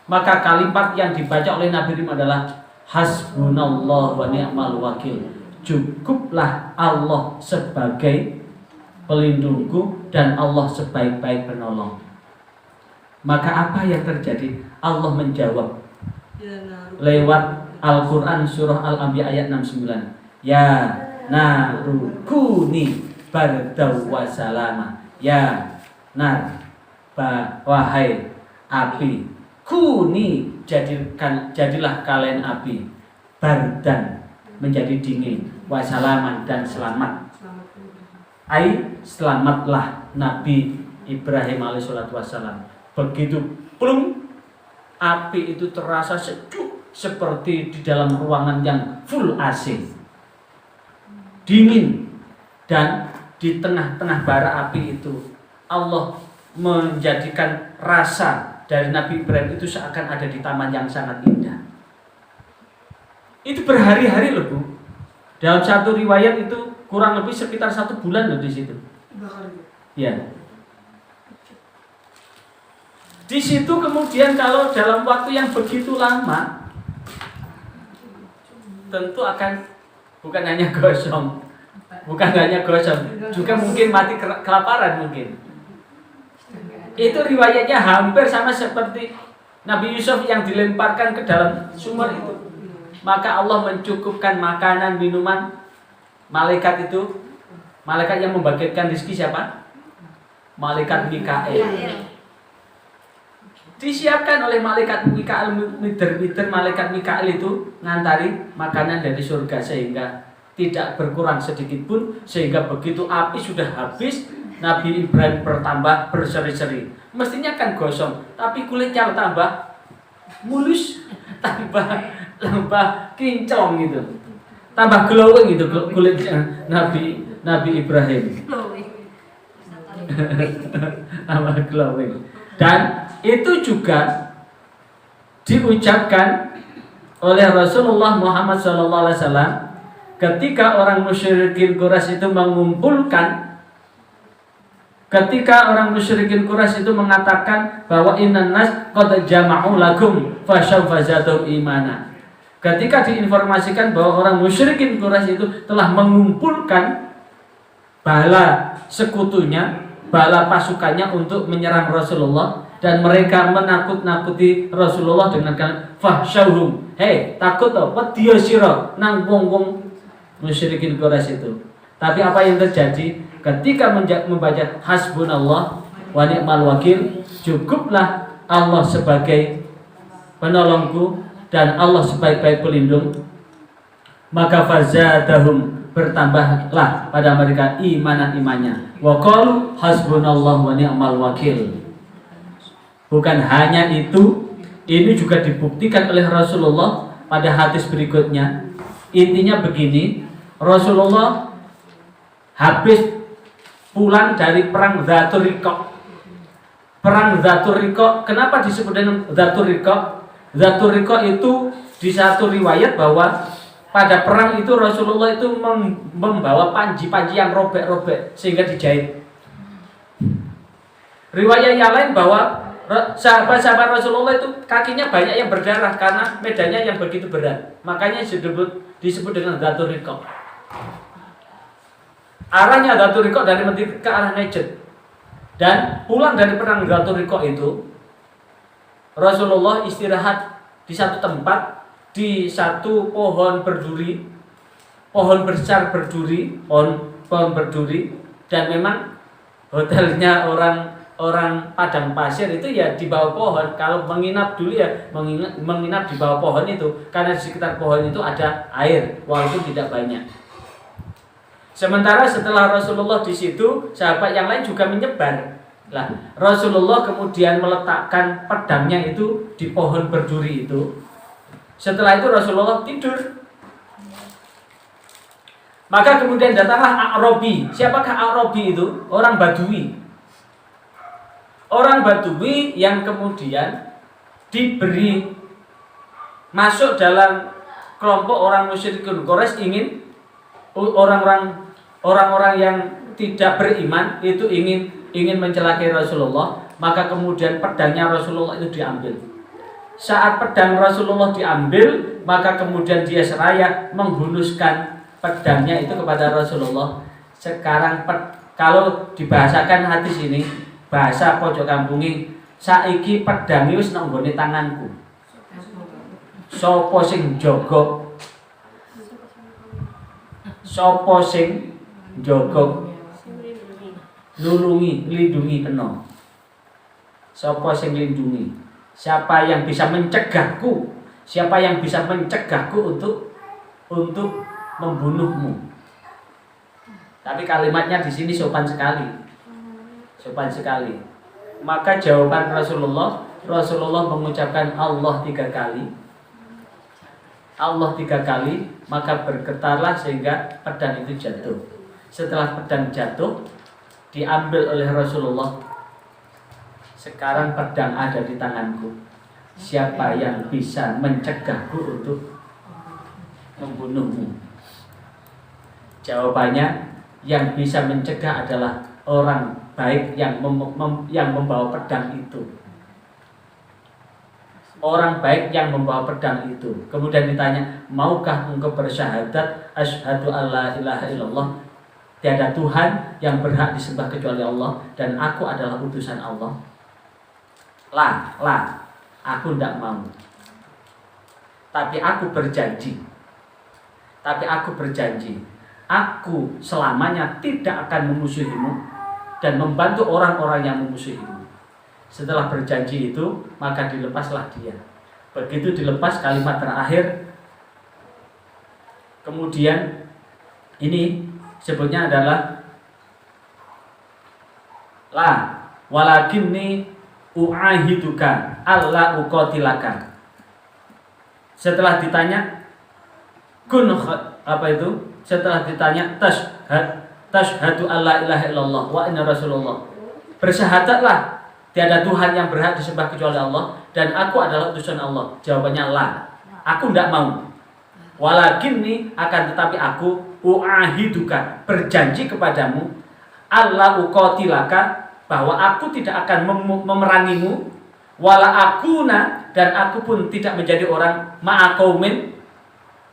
maka kalimat yang dibaca oleh Nabi Ibrahim adalah hasbunallah wa ni'mal wakil. Cukuplah Allah sebagai pelindungku dan Allah sebaik-baik penolong. Maka apa yang terjadi? Allah menjawab lewat Al-Quran surah Al-Anbiya ayat 69. Ya narukuni bardaw wa salama. Ya nar, wahai api, kuni, jadilah kalian api. bardan, menjadi dingin, wasalaman, dan selamat. Selamatlah Nabi Ibrahim alaihissalatu wassalam. Begitu plung, api itu terasa sejuk seperti di dalam ruangan yang full AC, dingin. Dan di tengah-tengah bara api itu Allah menjadikan rasa dari Nabi Ibrahim itu seakan ada di taman yang sangat indah. Itu berhari-hari loh Bu. Dalam satu riwayat itu kurang lebih sekitar 1 bulan loh di situ. Ya. Di situ kemudian kalau dalam waktu yang begitu lama, tentu akan bukan hanya gosong, juga mungkin mati kelaparan mungkin. Itu riwayatnya hampir sama seperti Nabi Yusuf yang dilemparkan ke dalam sumur itu. Maka Allah mencukupkan makanan, minuman. Malaikat yang membagikan rezeki siapa? Malaikat Mikail. Disiapkan oleh malaikat Mikail, mider-mider malaikat Mikail itu ngantari makanan dari surga sehingga tidak berkurang sedikit pun, sehingga begitu api sudah habis, Nabi Ibrahim bertambah berseri-seri. Mestinya kan gosong, tapi kulitnya tambah mulus, tambah kinclong gitu, tambah glowing gitu kulitnya Nabi Ibrahim. Tambah glowing. Dan itu juga diucapkan oleh Rasulullah Muhammad SAW ketika orang musyrikin Quraisy itu mengatakan bahwa innan nas qad jama'u lakum fasawfa zadum imana. Ketika diinformasikan bahwa orang musyrikin Quraisy itu telah mengumpulkan bala sekutunya, bala pasukannya untuk menyerang Rasulullah, dan mereka menakut-nakuti Rasulullah dengan kalimat fahsyauhum. Hei, takut toh, wedya sira nang wong-wong musyrikin Quraisy itu. Tapi apa yang terjadi ketika membaca hasbunallah wa ni'mal wakil, cukuplah Allah sebagai penolongku dan Allah sebaik-baik pelindung, maka fazadahum, bertambahlah pada mereka imannya. Wa qalu hasbunallahu wa ni'mal wakil. Bukan hanya itu, ini juga dibuktikan oleh Rasulullah pada hadis berikutnya. Intinya begini, Rasulullah habis pulang dari perang Dzatur Riqa. Perang Dzatur Riqa, kenapa disebut dengan Dzatur Riqa? Dzatur Riqa itu di satu riwayat bahwa pada perang itu Rasulullah itu membawa panji-panji yang robek-robek sehingga dijahit. Riwayat yang lain bahwa sahabat-sahabat Rasulullah itu kakinya banyak yang berdarah karena medannya yang begitu berat. Makanya disebut dengan Dzatur Riqa. Arahnya Dzatur Riqa dari Madinah ke arah Najd. Dan pulang dari perang Dzatur Riqa itu, Rasulullah istirahat di satu tempat, di satu pohon berduri, pohon besar berduri, pohon berduri, dan memang hotelnya orang padang pasir itu ya di bawah pohon. Kalau menginap dulu ya menginap di bawah pohon itu, karena di sekitar pohon itu ada air walaupun tidak banyak. Sementara setelah Rasulullah di situ, sahabat yang lain juga menyebar. Lah, Rasulullah kemudian meletakkan pedangnya itu di pohon berduri itu. Setelah itu Rasulullah tidur. Maka kemudian datanglah A'rabi. Siapakah A'rabi itu? Orang Badui. Orang Badui yang kemudian diberi masuk dalam kelompok orang musyrikin Quraisy, ingin orang-orang yang tidak beriman itu ingin mencelakai Rasulullah. Maka kemudian pedangnya Rasulullah itu diambil. Saat pedang Rasulullah diambil, maka kemudian dia seraya menghunuskan pedangnya itu kepada Rasulullah. Sekarang kalau dibahasakan hadis ini, bahasa pojok kampungi, saiki pedang wis nang nggone tanganku. Sopo sing jaga? Sopo sing jaga? Nulungi, lindungi kena. Sopo sing lindungi? Siapa yang bisa mencegahku? Siapa yang bisa mencegahku untuk untuk membunuhmu. Tapi kalimatnya di sini sopan sekali. Sopan sekali. Maka jawaban Rasulullah mengucapkan Allah 3 kali. Allah 3 kali, maka bergetarlah sehingga pedang itu jatuh. Setelah pedang jatuh, diambil oleh Rasulullah. Sekarang pedang ada di tanganku. Siapa yang bisa mencegahku untuk membunuhmu? Jawabannya, yang bisa mencegah adalah orang baik yang membawa pedang itu. Orang baik yang membawa pedang itu. Kemudian ditanya, maukah engkau bersyahadat asyhadu alla ilaha illallah, tiada Tuhan yang berhak disembah kecuali Allah, dan aku adalah utusan Allah? Lah, aku tidak mau. Tapi aku berjanji, aku selamanya tidak akan memusuhimu dan membantu orang-orang yang memusuhimu. Setelah berjanji itu, maka dilepaslah dia. Begitu dilepas, kalimat terakhir, kemudian ini sebutnya adalah la walakinni u'ahiduka alla uqatilaka. Setelah ditanya setelah ditanya tashhadu alla ilaha illallah wa inna rasulullah, bersyahadatlah tiada Tuhan yang berhak disembah kecuali Allah dan aku adalah utusan Allah. Jawabannya la, aku tidak mau. Walakinni, akan tetapi aku u'ahiduka, berjanji kepadamu, alla uqatilaka, bahwa aku tidak akan memerangimu, wala akuna, dan aku pun tidak menjadi orang ma'aqaumin,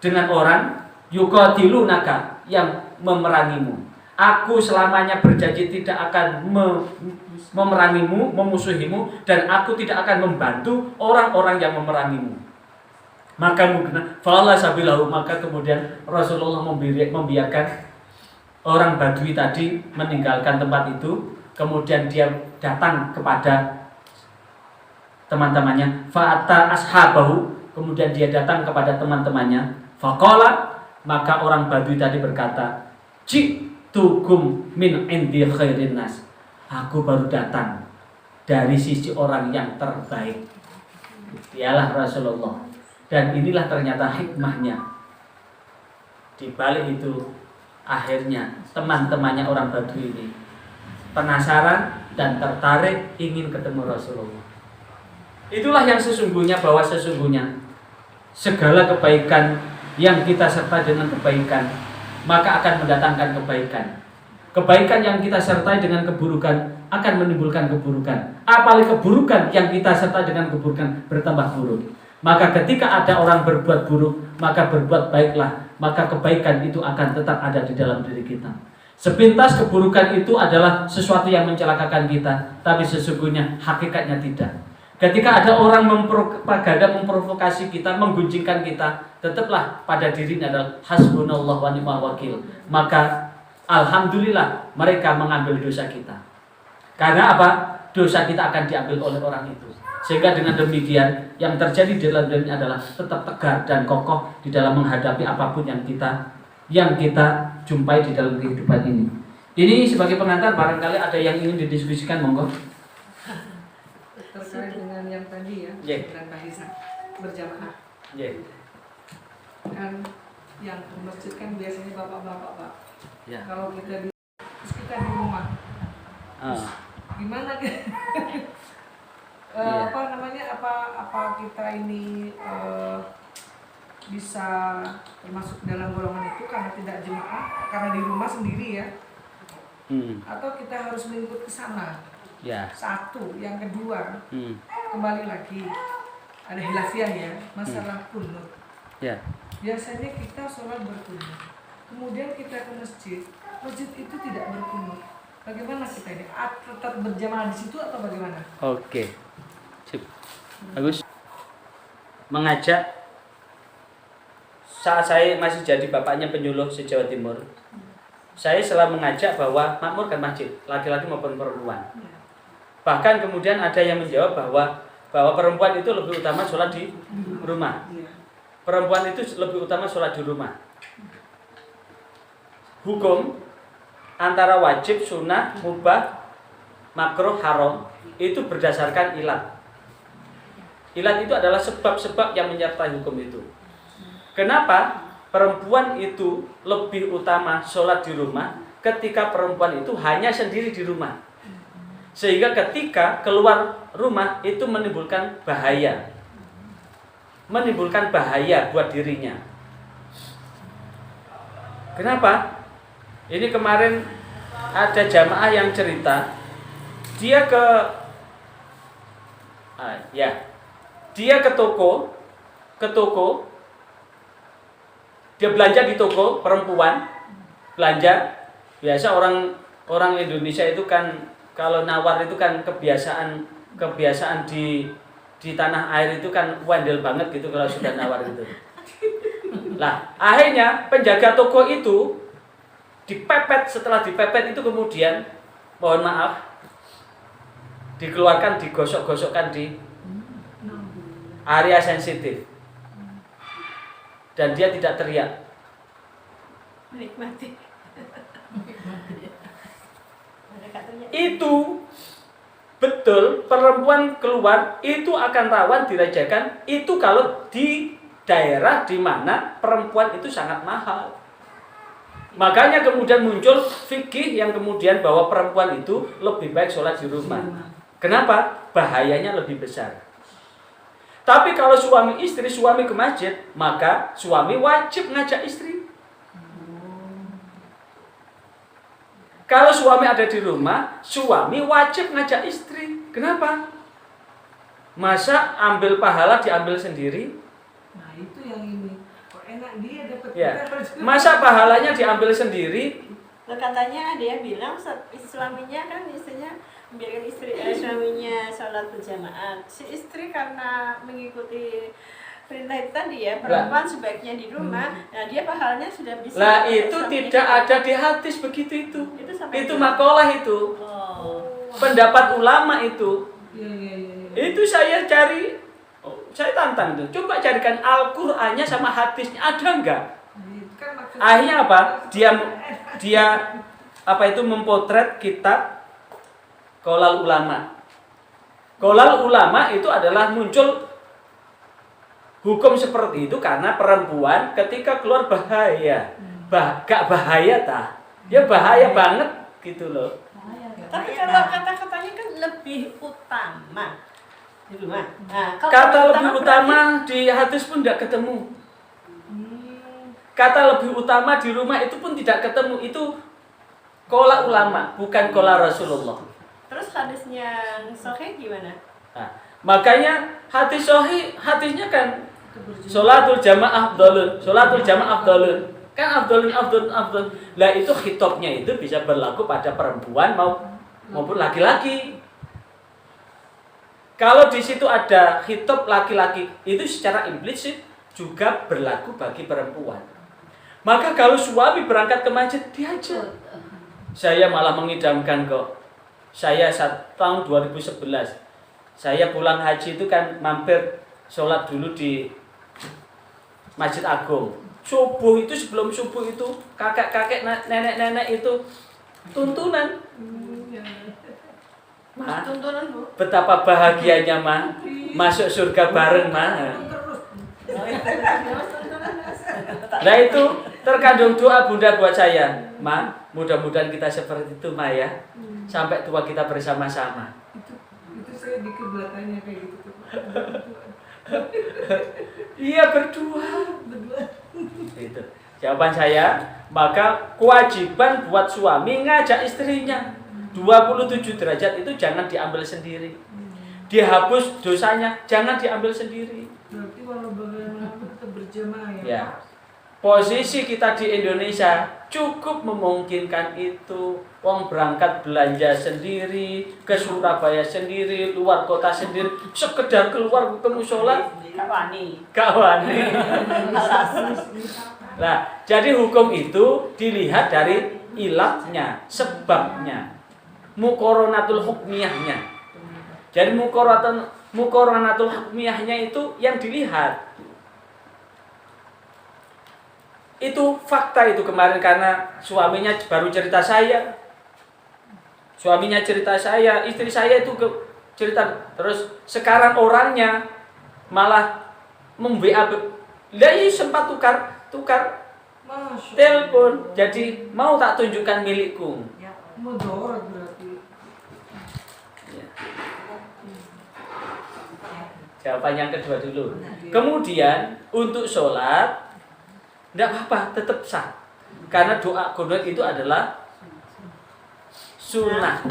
dengan orang yuqatilunaka, yang memerangimu. Aku selamanya berjanji tidak akan memerangimu, memusuhimu, dan aku tidak akan membantu orang-orang yang memerangimu. Maka fala sabilahu, maka kemudian Rasulullah membiarkan orang Badui tadi meninggalkan tempat itu. Kemudian dia datang kepada teman-temannya, fa'ata ashabahu, kemudian dia datang kepada teman-temannya, faqala, maka orang Badui tadi berkata, ji'tukum min indi khairin nas, aku baru datang dari sisi orang yang terbaik, dialah Rasulullah. Dan inilah ternyata hikmahnya. Di balik itu, akhirnya teman-temannya orang Badui ini penasaran dan tertarik ingin ketemu Rasulullah. Itulah yang sesungguhnya, bahwa sesungguhnya segala kebaikan yang kita sertai dengan kebaikan, maka akan mendatangkan kebaikan. Kebaikan yang kita sertai dengan keburukan akan menimbulkan keburukan. Apalagi keburukan yang kita sertai dengan keburukan bertambah buruk. Maka ketika ada orang berbuat buruk, maka berbuat baiklah, maka kebaikan itu akan tetap ada di dalam diri kita. Sepintas keburukan itu adalah sesuatu yang mencelakakan kita, tapi sesungguhnya hakikatnya tidak. Ketika ada orang mempropaganda, memprovokasi kita, menggunjingkan kita, tetaplah pada dirinya adalah hasbunallah wa ni'mal wakil. Maka alhamdulillah mereka mengambil dosa kita. Karena apa? Dosa kita akan diambil oleh orang itu. Sehingga dengan demikian yang terjadi di dalam diri adalah tetap tegar dan kokoh di dalam menghadapi apapun yang kita jumpai di dalam kehidupan ini. Ini sebagai pengantar, barangkali ada yang ingin didiskusikan, monggo. Terkait dengan yang tadi ya, dan barisan berjamaah. Kan yang di masjid kan biasanya bapak-bapak, Pak. Ya. Kalau kita di rumah, gimana kan? Apa kita ini bisa termasuk dalam golongan itu karena tidak jemaah, karena di rumah sendiri ya? Atau kita harus mengikut ke sana? Ya. Satu, yang kedua, kembali lagi ada hilafiah ya, masalah kunut. Ya. Biasanya kita sholat berkunut, kemudian kita ke masjid itu tidak berkunut. Bagaimana kita ini? Tetap berjamaah di situ atau bagaimana? Oke, sip, bagus. Mengajak, saat saya masih jadi bapaknya penyuluh se-Jawa Timur, saya selalu mengajak bahwa makmurkan masjid, laki-laki maupun perempuan. Bahkan kemudian ada yang menjawab bahwa perempuan itu lebih utama sholat di rumah. Perempuan itu lebih utama sholat di rumah. Hukum antara wajib, sunnah, mubah, makruh, haram itu berdasarkan ilat. Ilat itu adalah sebab-sebab yang menyertai hukum itu. Kenapa perempuan itu lebih utama sholat di rumah ketika perempuan itu hanya sendiri di rumah? Sehingga ketika keluar rumah itu menimbulkan bahaya. Menimbulkan bahaya buat dirinya. Kenapa? Ini kemarin ada jamaah yang cerita, dia ke toko, dia belanja di toko, perempuan belanja. Biasa orang Indonesia itu kan kalau nawar itu kan kebiasaan di tanah air itu kan wandel banget gitu kalau sudah nawar gitu. Lah, akhirnya penjaga toko itu dipepet, setelah dipepet itu kemudian mohon maaf dikeluarkan, digosok-gosokkan di area sensitif. Dan dia tidak teriak. Menikmati. Itu betul, perempuan keluar itu akan rawan dilecehkan. Itu kalau di daerah di mana perempuan itu sangat mahal. Makanya kemudian muncul fikih yang kemudian bahwa perempuan itu lebih baik sholat di rumah. Kenapa? Bahayanya lebih besar. Tapi kalau suami istri, suami ke masjid, maka suami wajib ngajak istri. Kalau suami ada di rumah, suami wajib ngajak istri. Kenapa? Masa ambil pahala diambil sendiri? Nah itu yang ini. Kok enak dia dapat. Ya. Masa pahalanya diambil sendiri? Loh, katanya dia bilang suaminya kan istrinya biarkan suaminya sholat berjamaah. Si istri karena mengikuti perintah itu tadi ya, perempuan sebaiknya di rumah. Nah dia pahalanya sudah bisa. Lah itu tidak ada di hadis begitu itu. Itu makalah itu. Oh. Pendapat ulama itu. Iya. Itu saya cari, saya tantang tuh. Coba carikan Al-Qur'annya sama hadisnya, ada enggak? Akhirnya apa? Dia apa itu mempotret kitab Qaulul Ulama. Qaulul Ulama itu adalah muncul hukum seperti itu karena perempuan ketika keluar bahaya. Gak bahaya tah? Ya bahaya banget gitu loh. Tapi kalau kata-katanya kan lebih utama di rumah. Nah, Kata lebih utama di hadis pun tidak ketemu. Kata lebih utama di rumah itu pun tidak ketemu. Itu qaulul ulama, bukan qaulul Rasulullah. Terus hadisnya sahih gimana? Nah, makanya hadis sahih, hadisnya kan sholatul jamaah afdalun, sholatul jamaah afdalun. Kan afdalun. Lah itu khitabnya itu bisa berlaku pada perempuan maupun laki-laki. Kalau di situ ada khitab laki-laki, itu secara implisit juga berlaku bagi perempuan. Maka kalau suami berangkat ke masjid, diajak. Saya malah mengidamkan kok. Saya tahun 2011, saya pulang haji itu kan mampir sholat dulu di Masjid Agung. Subuh itu, sebelum subuh itu, kakek-kakek, nenek-nenek itu tuntunan. Ma, Tuntunan Bu. betapa bahagianya Ma, masuk surga bareng Ma. Nah itu terkandung doa Bunda buat saya, Ma, mudah-mudahan kita seperti itu Ma ya, sampai tua kita bersama-sama. Itu saya di kebelakangnya kayak gitu tuh. Iya berdua. Itu jawaban saya. Maka kewajiban buat suami ngajak istrinya. 27 derajat itu jangan diambil sendiri. Dihapus dosanya jangan diambil sendiri. Berarti walau bagaimanapun tetap berjamaah ya. Ya. Posisi kita di Indonesia cukup memungkinkan itu. Wong berangkat belanja sendiri, ke Surabaya sendiri, luar kota sendiri, sekedar keluar ke musola kawani. Nah, jadi hukum itu dilihat dari ilatnya, sebabnya, muqoronatul hukmiyahnya. Jadi muqoronatul hukmiyahnya itu yang dilihat. Itu fakta itu kemarin karena suaminya baru cerita saya. Suaminya cerita saya, istri saya itu cerita terus sekarang orangnya malah mem-WA. Lah iya sempat tukar Masya telepon. Jadi mau tak tunjukkan milikku. Ya, mudarat berarti. Ya. Jawaban yang kedua dulu. Kemudian untuk sholat tidak apa-apa, tetap sah. Karena doa qunut itu adalah sunnah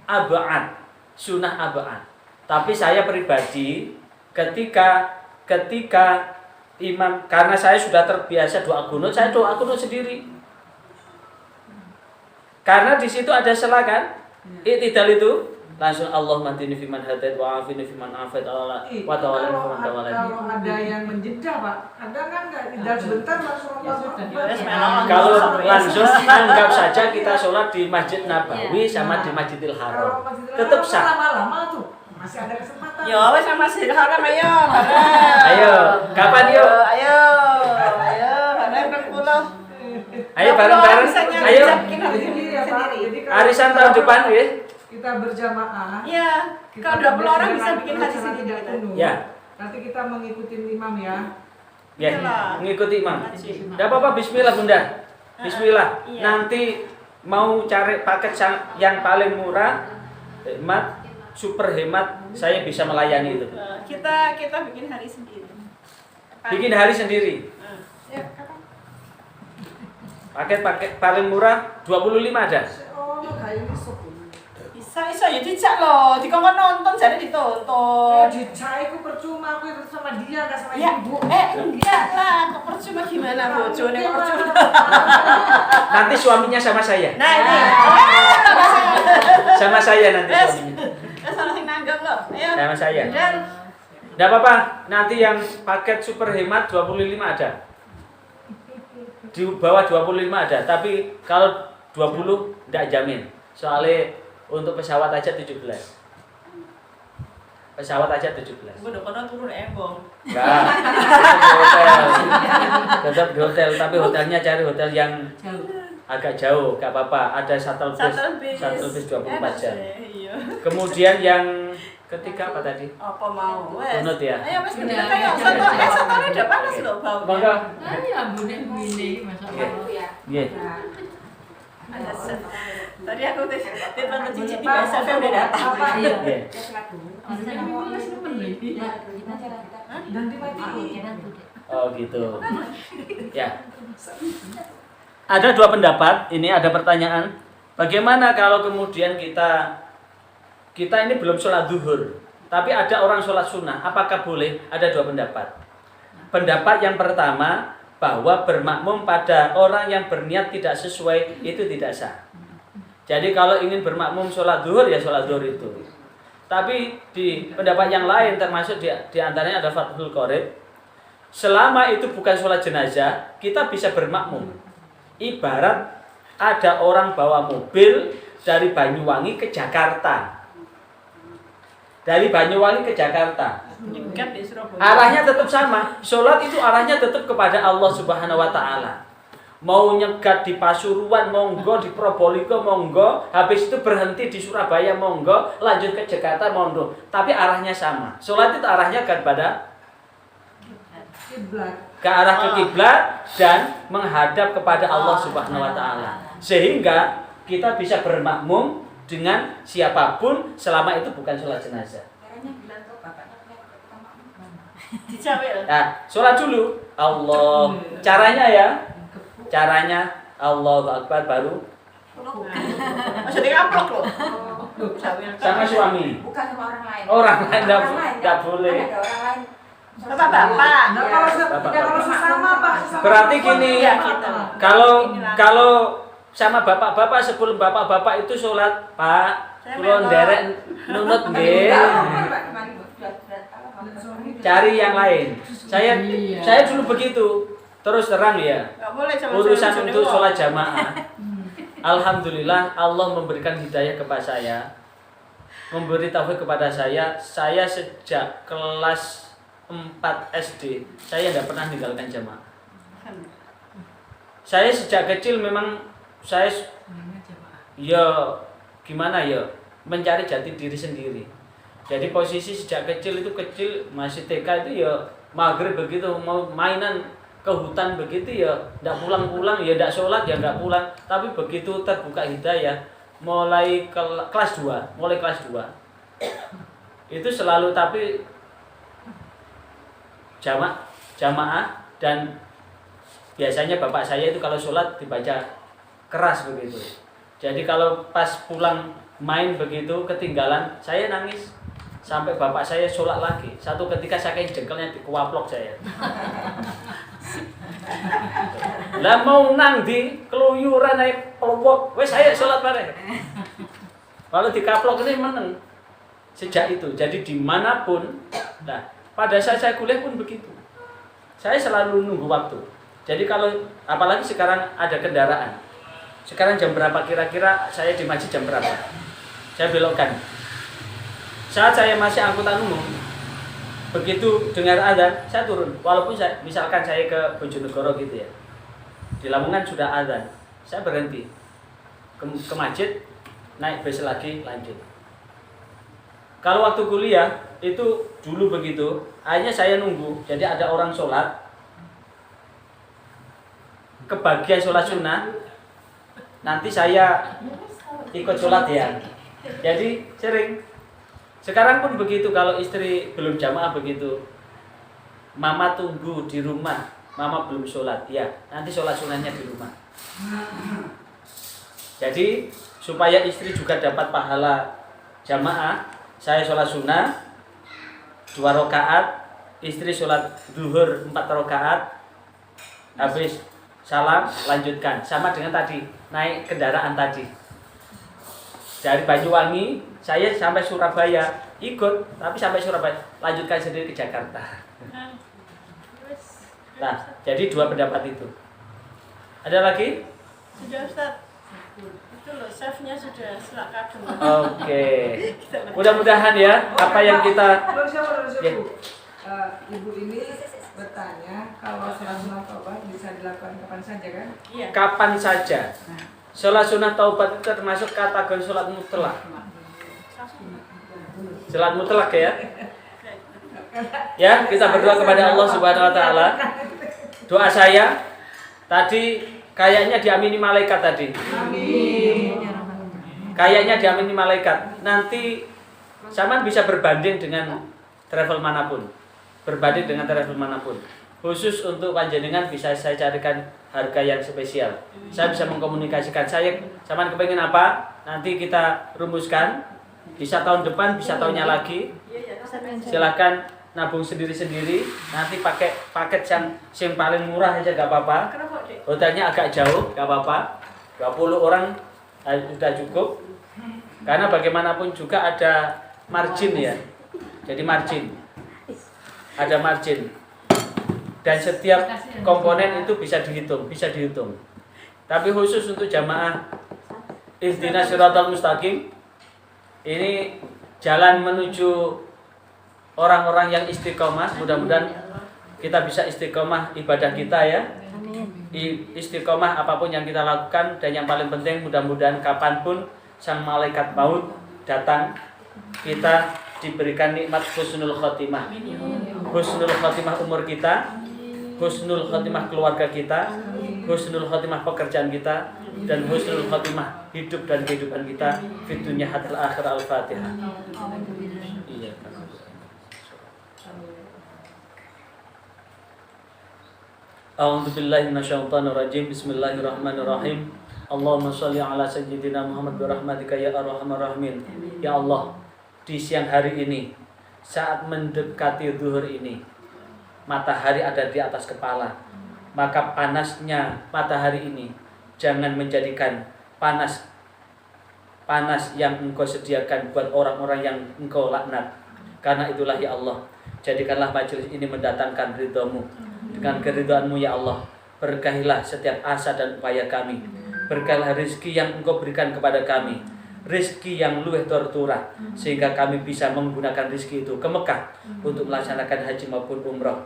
ab'ad. Sunnah ab'ad. Tapi saya pribadi ketika imam, karena saya sudah terbiasa doa qunut, saya doa qunut sendiri. Karena di situ ada celah kan? I'tidal itu langsung Allahumma hdini fiman hadait wa afini fiman afait wa tawallani fiman tawallait. Kalau ada yang menjeda, Pak, ada kan nggak tidak sebentar langsung Kalau langsung anggap saja kita sholat di Masjid Nabawi sama di Masjidil Haram, tetap sah. Lama-lama tuh masih ada kesempatan. Yo, wes sama Masjidil Haram ayo. Ayo, kapan yuk? Ayo, bareng berpuluh. Ayo bareng-bareng. Ayo. Jadi ya, Pak, jadi kalau Arisan tahun depan ya. kita berjamaah. Iya, Kita kalau 20 orang bisa berdasarkan bikin hadis rencana sendiri tidak kita. penuh. Ya. Nanti kita mengikuti imam ya. Ya, Iyalah. mengikuti imam. Wajib. Tidak apa-apa, bismillah Bunda. Bismillah. Iya. Nanti mau cari paket yang paling murah, hemat, super hemat, saya bisa melayani itu. Kita bikin hari sendiri. Bikin hari sendiri. Ya, kapan? Paket paling murah 25 ada. Oh, kayak ini sok. Bisa ya dijak loh, dikongkon nonton jadi ditonton. Dicai aku percuma, aku itu sama dia, nggak sama Ya, ibu. enggak lah, kok percuma gimana bojone kok percuma. Nanti suaminya sama saya. Nah, ini. Sama saya nanti Wes. suaminya. Salah yang nanggap loh. Ayo. Sama saya. Dan Tidak apa-apa, nanti yang paket super hemat 25 ada. Di bawah 25 ada, tapi kalau 20 tidak jamin. Soalnya untuk pesawat aja 17. Pesawat aja 17. gue udah pernah turun embong. Enggak. Di hotel. Tetap di hotel, tapi hotelnya cari hotel yang agak jauh, gak apa-apa. Ada shuttle bus 24 jam. Iya. Kemudian yang ketiga apa tadi? Apa mau? Wes. Kunut ya? Ayo wes ketiga kayak satu udah panas loh baunya. Monggo. Ya, bune-bune masalah ya. Nggih. Ada set. Tadi aku telepon cici di BSF udah datang. Iya. Nggih. Dan dimatiin. Oh gitu. Ya. Ada dua pendapat. Ini ada pertanyaan. Bagaimana kalau kemudian kita ini belum sholat zuhur, tapi ada orang sholat sunnah, apakah boleh? Ada dua pendapat. Pendapat yang pertama, bahwa bermakmum pada orang yang berniat tidak sesuai itu tidak sah. Jadi kalau ingin bermakmum sholat zuhur ya sholat zuhur itu. Tapi di pendapat yang lain termasuk di antaranya ada Fathul Qorib, selama itu bukan sholat jenazah, kita bisa bermakmum. Ibarat ada orang bawa mobil dari Banyuwangi ke Jakarta. Dari Banyuwangi ke Jakarta. Dekat di Surabaya. Arahnya tetap sama. Sholat itu arahnya tetap kepada Allah Subhanahu wa Ta'ala. Mau nyegat di Pasuruan, monggo, di Probolinggo, monggo, habis itu berhenti di Surabaya, monggo, lanjut ke Jakarta, monggo. Tapi arahnya sama. Sholat itu arahnya kepada Kiblat. ke arah ke kiblat dan menghadap kepada Allah Subhanahu wa Ta'ala. Sehingga kita bisa bermakmum dengan siapapun selama itu bukan sholat jenazah. Dicawil. Nah, sholat dulu. Allah. Caranya ya. Caranya Allahu Akbar baru Maksudnya ngaplok loh. sama suami. Bukan sama orang lain. Orang lain enggak boleh. Ada orang lain. Bapak-bapak. Nah, kalau Bapak. kalau sesama Pak, sesama Berarti perempuan, gini, ya, kita. kalau sama bapak-bapak sebelum bapak-bapak itu sholat, Pak, Saya kula memang- nderek nunut nggih. Cari yang lain. Saya dulu begitu. Terus terang ya. Enggak boleh sama Urusan suami untuk kok. sholat jamaah. Alhamdulillah Allah memberikan hidayah kepada saya. Memberi taufik kepada saya. Saya sejak kelas 4 SD saya tidak pernah meninggalkan jamaah. Saya sejak kecil memang saya ya gimana ya, mencari jati diri sendiri. Jadi posisi sejak kecil masih TK itu ya maghrib begitu mau mainan ke hutan begitu ya ndak pulang-pulang, ya ndak sholat ya ndak pulang. Tapi begitu terbuka hidayah mulai kelas 2 itu selalu tapi jamaah, dan biasanya bapak saya itu kalau sholat dibaca keras begitu. Jadi kalau pas pulang main begitu ketinggalan, saya nangis sampai bapak saya sholat lagi. Satu ketika saking jengkelnya dikuaplok saya. Lah mau nang di keluyuran naik pelopok, wes saya sholat bareng. Kalau dikaplok ini meneng. Sejak itu, jadi dimanapun, nah pada saat saya kuliah pun begitu. Saya selalu nunggu waktu. Jadi kalau apalagi sekarang ada kendaraan. Sekarang jam berapa kira-kira saya di masjid jam berapa? Saya belokkan. Saat saya masih angkutan umum, begitu dengar azan, saya turun. Walaupun misalkan saya ke Bojonegoro gitu ya, di Lamongan sudah azan, saya berhenti ke masjid, naik bus lagi, lanjut. Kalau waktu kuliah itu dulu begitu, akhirnya saya nunggu. Jadi ada orang sholat, kebagian sholat sunnah, nanti saya ikut sholat ya. Jadi sering. Sekarang pun begitu, kalau istri belum jamaah begitu, mama tunggu di rumah, mama belum sholat, ya nanti sholat sunnahnya di rumah. Jadi supaya istri juga dapat pahala jamaah, saya sholat sunnah 2 rakaat, istri sholat zuhur 4 rakaat, habis salam lanjutkan. Sama dengan tadi naik kendaraan tadi dari Banyuwangi saya sampai Surabaya ikut, tapi sampai Surabaya lanjutkan sendiri ke Jakarta. Nah, jadi 2 pendapat itu. Ada lagi? Sudah Ustaz. Itu loh, chefnya sudah selak kagum. Oke. Mudah-mudahan ya apa yang kita ya. Ibu ini bertanya kalau sholat sunnah taubat bisa dilakukan kapan saja kan? Iya. Kapan saja. Sholat sunnah taubat itu termasuk kategori sholat mutlak. Sholat mutlak ya. Ya, kita berdoa kepada Allah Subhanahu wa taala. Doa saya tadi kayaknya diamini malaikat tadi. Amin. Kayaknya diamini malaikat. Nanti Saman bisa berbanding dengan travel manapun. Berbanding dengan travel manapun. Khusus untuk panjenengan bisa saya carikan harga yang spesial. Saya bisa mengkomunikasikan saya Saman kepengen apa, nanti kita rumuskan. Bisa tahun depan, bisa tahunnya lagi. Silakan nabung sendiri-sendiri. Nanti pakai paket yang paling murah aja gak apa-apa. Hotelnya agak jauh gak apa-apa. 20 orang sudah cukup. Karena bagaimanapun juga ada margin ya. Jadi margin. Ada margin. Dan setiap komponen itu bisa dihitung. Tapi khusus untuk jamaah Ihdinas Shiratal Mustaqim, ini jalan menuju orang-orang yang istiqomah. Mudah-mudahan kita bisa istiqomah ibadah kita ya. Istiqomah apapun yang kita lakukan, dan yang paling penting mudah-mudahan kapanpun sang malaikat maut datang, kita diberikan nikmat husnul khotimah. Husnul khotimah umur kita, husnul khotimah keluarga kita, husnul khotimah pekerjaan kita, dan husnul khotimah hidup dan kehidupan kita di dunia hatta akhir. Al-Fatihah. Iya. A'udzu billahi minasyaitonir rajim. Bismillahirrahmanirrahim. Allahumma shalli ala sayyidina Muhammad bi rahmatika ya arhamar rahimin. Ya Allah, di siang hari ini saat mendekati zuhur ini, matahari ada di atas kepala. Maka panasnya matahari ini jangan menjadikan panas yang Engkau sediakan buat orang-orang yang Engkau laknat. Karena itulah ya Allah, jadikanlah majelis ini mendatangkan ridho-Mu. Dengan keridhaan-Mu ya Allah, berkahilah setiap asa dan upaya kami. Berkahilah rezeki yang Engkau berikan kepada kami, rezeki yang luwih terturah, sehingga kami bisa menggunakan rezeki itu ke Mekah untuk melaksanakan haji maupun umrah.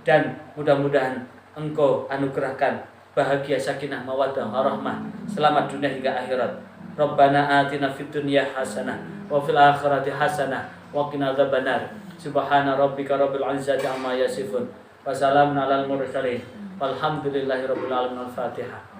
Dan mudah-mudahan Engkau anugerahkan bahagia, sakinah, mawaddah, warahmah, selamat dunia hingga akhirat. Rabbana atina fid dunya hasanah wa fil akhirati hasanah wa qina adzabannar. Subhana rabbika rabbil izzati amma yasifun wa salamun alal mursalin walhamdulillahi rabbil alamin. Al-Fatihah.